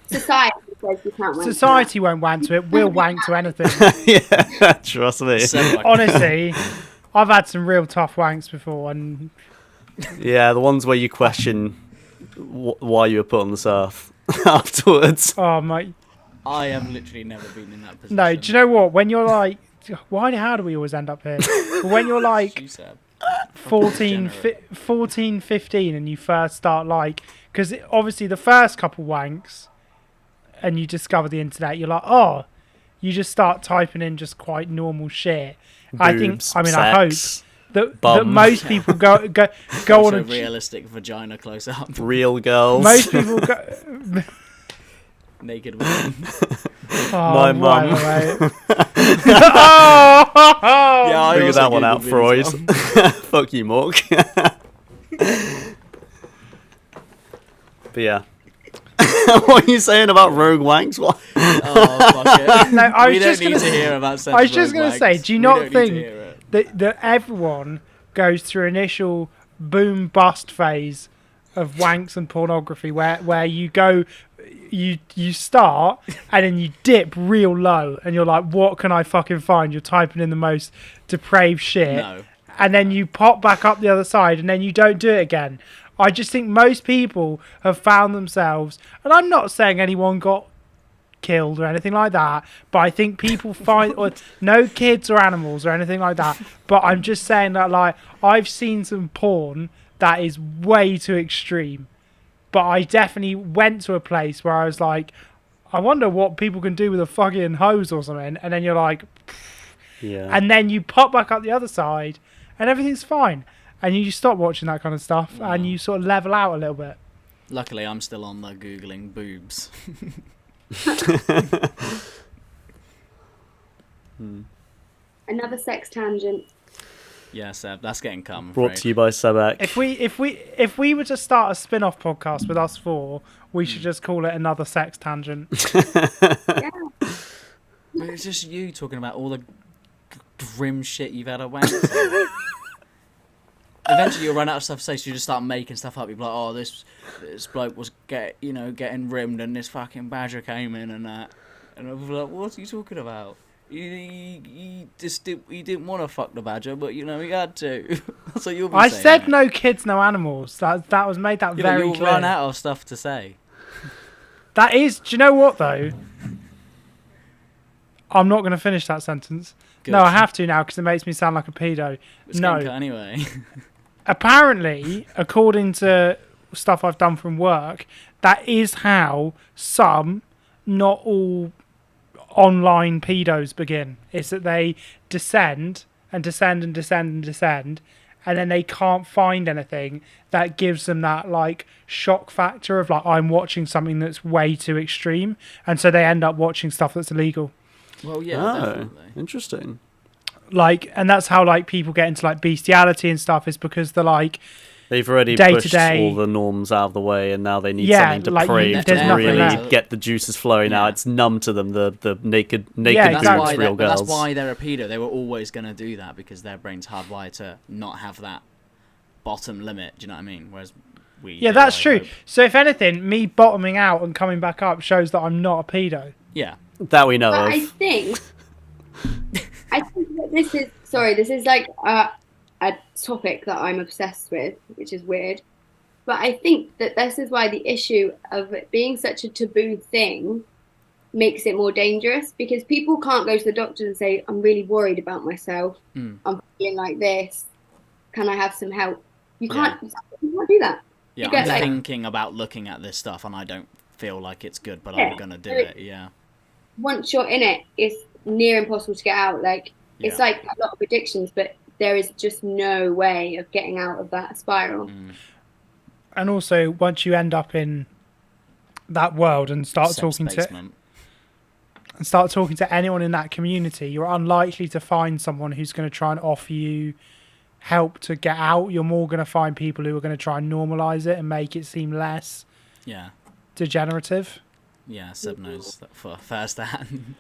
Society says you can't wank Society to that. won't wank to it. We'll wank to anything. Yeah, trust me. Honestly, I've had some real tough wanks before, and yeah, the ones where you question why you were put on this earth afterwards. Oh mate, I have literally never been in that position. No, do you know what? When you're like, how do we always end up here? But when you're like 14, 15, and you first start like, because obviously the first couple wanks, and you discover the internet, you're like, oh, you just start typing in just quite normal shit. Boobs, I hope that most people go on a realistic vagina close up. Real girls. Most people go naked women. My mum. Yeah, I figured that one out, Freud. Fuck you, Mork. But yeah. What are you saying about rogue wanks? What? Oh, fuck it. No, I was just going to hear about I was just going to say, do you not think that everyone goes through initial boom bust phase of wanks and pornography where you go, you start and then you dip real low and you're like, what can I fucking find? You're typing in the most depraved shit. No. And then you pop back up the other side and then you don't do it again. I just think most people have found themselves, and I'm not saying anyone got killed or anything like that, but I think people find, or no kids or animals or anything like that, but I'm just saying that like I've seen some porn that is way too extreme, but I definitely went to a place where I was like, I wonder what people can do with a fucking hose or something, and then you're like, yeah, and then you pop back up the other side and everything's fine. And you stop watching that kind of stuff, and you sort of level out a little bit. Luckily, I'm still on the Googling boobs. Another sex tangent. Yeah, Seb, that's getting cut. I'm Brought afraid. to you by Sebek. If we were to start a spin-off podcast with us four, we should just call it Another Sex Tangent. Yeah. But it's just you talking about all the grim shit you've had a wank to. Eventually, you'll run out of stuff to say, so you just start making stuff up. You'll be like, "Oh, this bloke was getting rimmed, and this fucking badger came in, and that." And I'll be like, "What are you talking about? He didn't want to fuck the badger, but he had to." So you'll be I saying said that. no kids, no animals. That was made that Yeah, but very you'll clear. run out of stuff to say. That is. Do you know what though? I'm not going to finish that sentence. Good. No, I have to now because it makes me sound like a pedo. It's No. getting cut anyway. Apparently, according to stuff I've done from work, that is how some, not all, online pedos begin. It's that they descend and descend and descend and descend, and then they can't find anything that gives them that like shock factor of like, I'm watching something that's way too extreme, and so they end up watching stuff that's illegal. Well, yeah, definitely. Interesting. Like, and that's how like people get into like bestiality and stuff, is because they're like, They've already Day to pushed day. all the norms out of the way, and now they need Yeah, something like, depraved there's to nothing really there. get the juices flowing. Now Yeah. it's numb to them. The naked Yeah, dudes, exactly. real girls. That's why they're a pedo. They were always going to do that because their brain's hardwired to not have that bottom limit. Do you know what I mean? Whereas we. yeah, do, that's I true. hope. So if anything, me bottoming out and coming back up shows that I'm not a pedo. Yeah. That we know But of. I think that this is like a topic that I'm obsessed with, which is weird. But I think that this is why the issue of it being such a taboo thing makes it more dangerous, because people can't go to the doctor and say, I'm really worried about myself. I'm feeling like this. Can I have some help? You can't do that. Yeah, You get, I'm like- thinking about looking at this stuff and I don't feel like it's good, but Yeah. I'm going to do it. Yeah. Once you're in it, it's near impossible to get out. Like, it's Yeah. like a lot of addictions, but there is just no way of getting out of that spiral. And also, once you end up in that world and start Seb's talking basement. to anyone in that community, you're unlikely to find someone who's going to try and offer you help to get out. You're more going to find people who are going to try and normalize it and make it seem less Yeah. degenerative. Yeah, Seb knows that for first hand.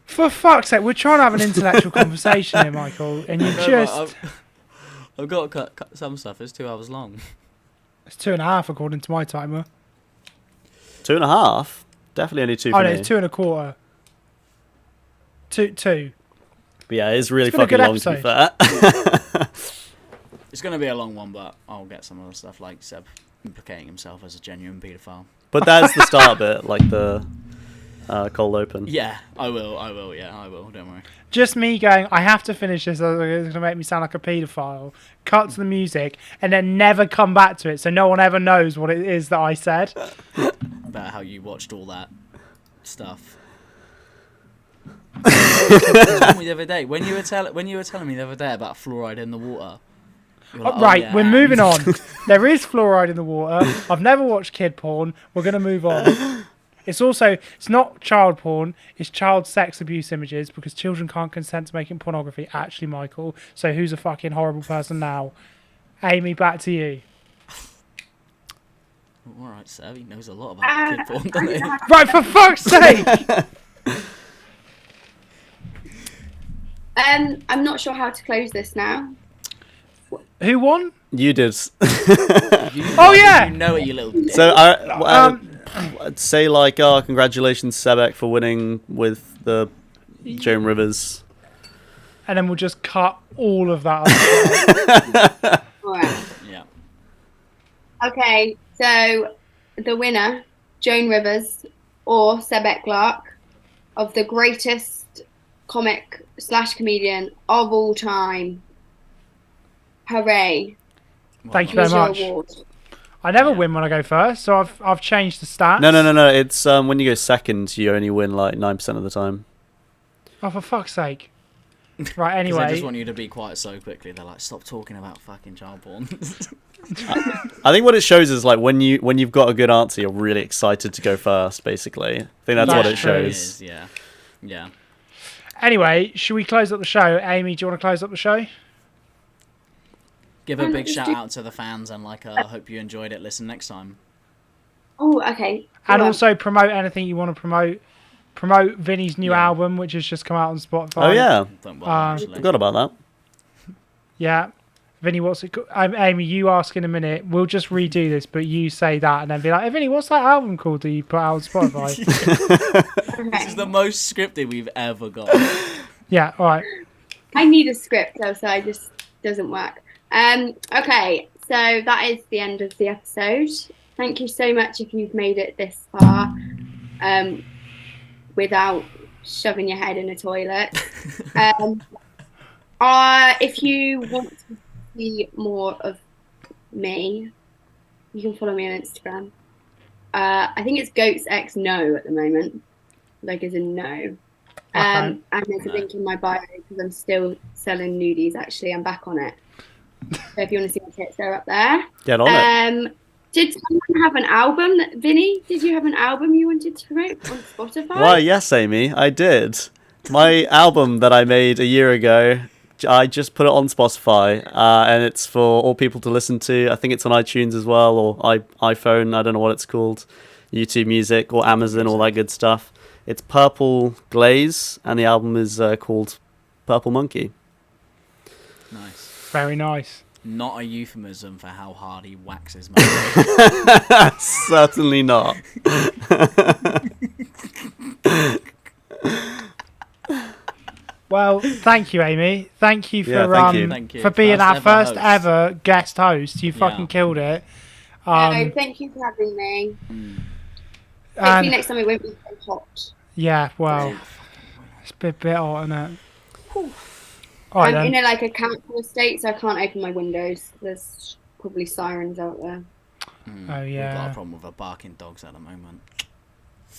For fuck's sake, we're trying to have an intellectual conversation here, Michael, and you just... I've got to cut some stuff. It's 2 hours long. It's 2.5 according to my timer. 2.5. Definitely only 2 for Oh no, me. it's 2.25. Two. But yeah, it is really It's been a fucking good long to be fair. It's going to be a long one, but I'll get some other stuff like Seb implicating himself as a genuine paedophile. But that's the start bit, like the cold open. Yeah, I will. Yeah, I will. Don't worry. Just me going, I have to finish this, otherwise it's going to make me sound like a paedophile. Cut to the music, and then never come back to it, so no one ever knows what it is that I said. About how you watched all that stuff. You told me the other day when you were telling me the other day about fluoride in the water. You were like, Right, yeah, we're and- moving on. There is fluoride in the water. I've never watched kid porn. We're going to move on. It's not child porn, it's child sex abuse images, because children can't consent to making pornography, actually, Michael. So who's a fucking horrible person now? Amy, back to you. All right, Seb, he knows a lot about kid porn, doesn't he? Right, for fuck's sake! I'm not sure how to close this now. Who won? You did. Oh, yeah! You know it, you little dick. So I'd say like, oh, congratulations, Sebek, for winning with the Joan Rivers. And then we'll just cut all of that up. All right. Yeah. Okay, so the winner, Joan Rivers or Sebek Clark, of the greatest comic/comedian of all time. Hooray. Thank you very Here's your much. award. I never win when I go first, so I've changed the stats. No. It's when you go second, you only win like 9% of the time. Oh, for fuck's sake. Right. 'Cause Anyway. they just want you to be quiet so quickly. They're like, stop talking about fucking child porn. I think what it shows is like when you've got a good answer, you're really excited to go first. Basically, I think that's what it That's true. shows. Yeah. Anyway, should we close up the show? Amy, do you want to close up the show? Give a big shout out to the fans and like, I hope you enjoyed it. Listen next time. Oh, okay. And Go on. also promote anything you want to promote. Promote Vinny's new album, which has just come out on Spotify. Oh yeah, Don't bother, actually. forgot about that. Yeah. Vinny, what's it called? Amy, you ask in a minute. We'll just redo this, but you say that and then be like, hey, Vinny, what's that album called that you put out on Spotify? This is the most scripted we've ever got. Yeah, all right. I need a script, though, so it just doesn't work. Okay, so that is the end of the episode. Thank you so much if you've made it this far without shoving your head in a toilet. If you want to see more of me, you can follow me on Instagram. I think it's GoatsXNo at the moment, like as in no. And there's a link in my bio because I'm still selling nudies. Actually, I'm back on it. So if you want to see my tits, they're up there. Get on it. Did someone have an album? Vinny, did you have an album you wanted to promote on Spotify? Why, yes, Amy, I did. My album that I made a year ago, I just put it on Spotify, and it's for all people to listen to. I think it's on iTunes as well, or iPhone, I don't know what it's called, YouTube Music, or Amazon, all that good stuff. It's Purple Glaze, and the album is called Purple Monkey. Nice. Very nice. Not a euphemism for how hard he waxes. Certainly not. Well, thank you, Amy. Thank you for thank you. for being our First first ever ever guest host. You fucking killed it. No, thank you for having me. Hopefully And, next time it won't be so hot. yeah, well, it's a bit hot, isn't it? All right, I'm then. in a council estate, so I can't open my windows. There's probably sirens out there. Oh, We've got yeah. a problem with our barking dogs at the moment. I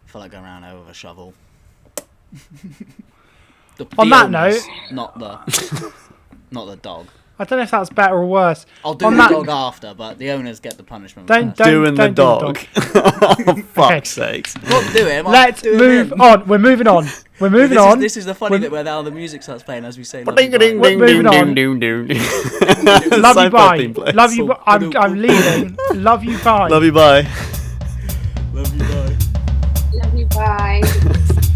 feel like going around there with a shovel. On that owners, note- not the dog. I don't know if that's better or worse. I'll do On the that- dog after, but the owners get the punishment. Don't first. Doing the don't dog. Oh, fuck's sakes. Not do him. I'll Let's do move him. on. We're moving on. We're moving on. This is the funny We're- bit where now the music starts playing as we say. Ding, ding, ding, We're moving on. ding, ding, ding. Love you, Seinfeld bye. theme plays. Love you. I'm leaving. Love you, bye. Love you, bye. Love you, bye. Love you, bye.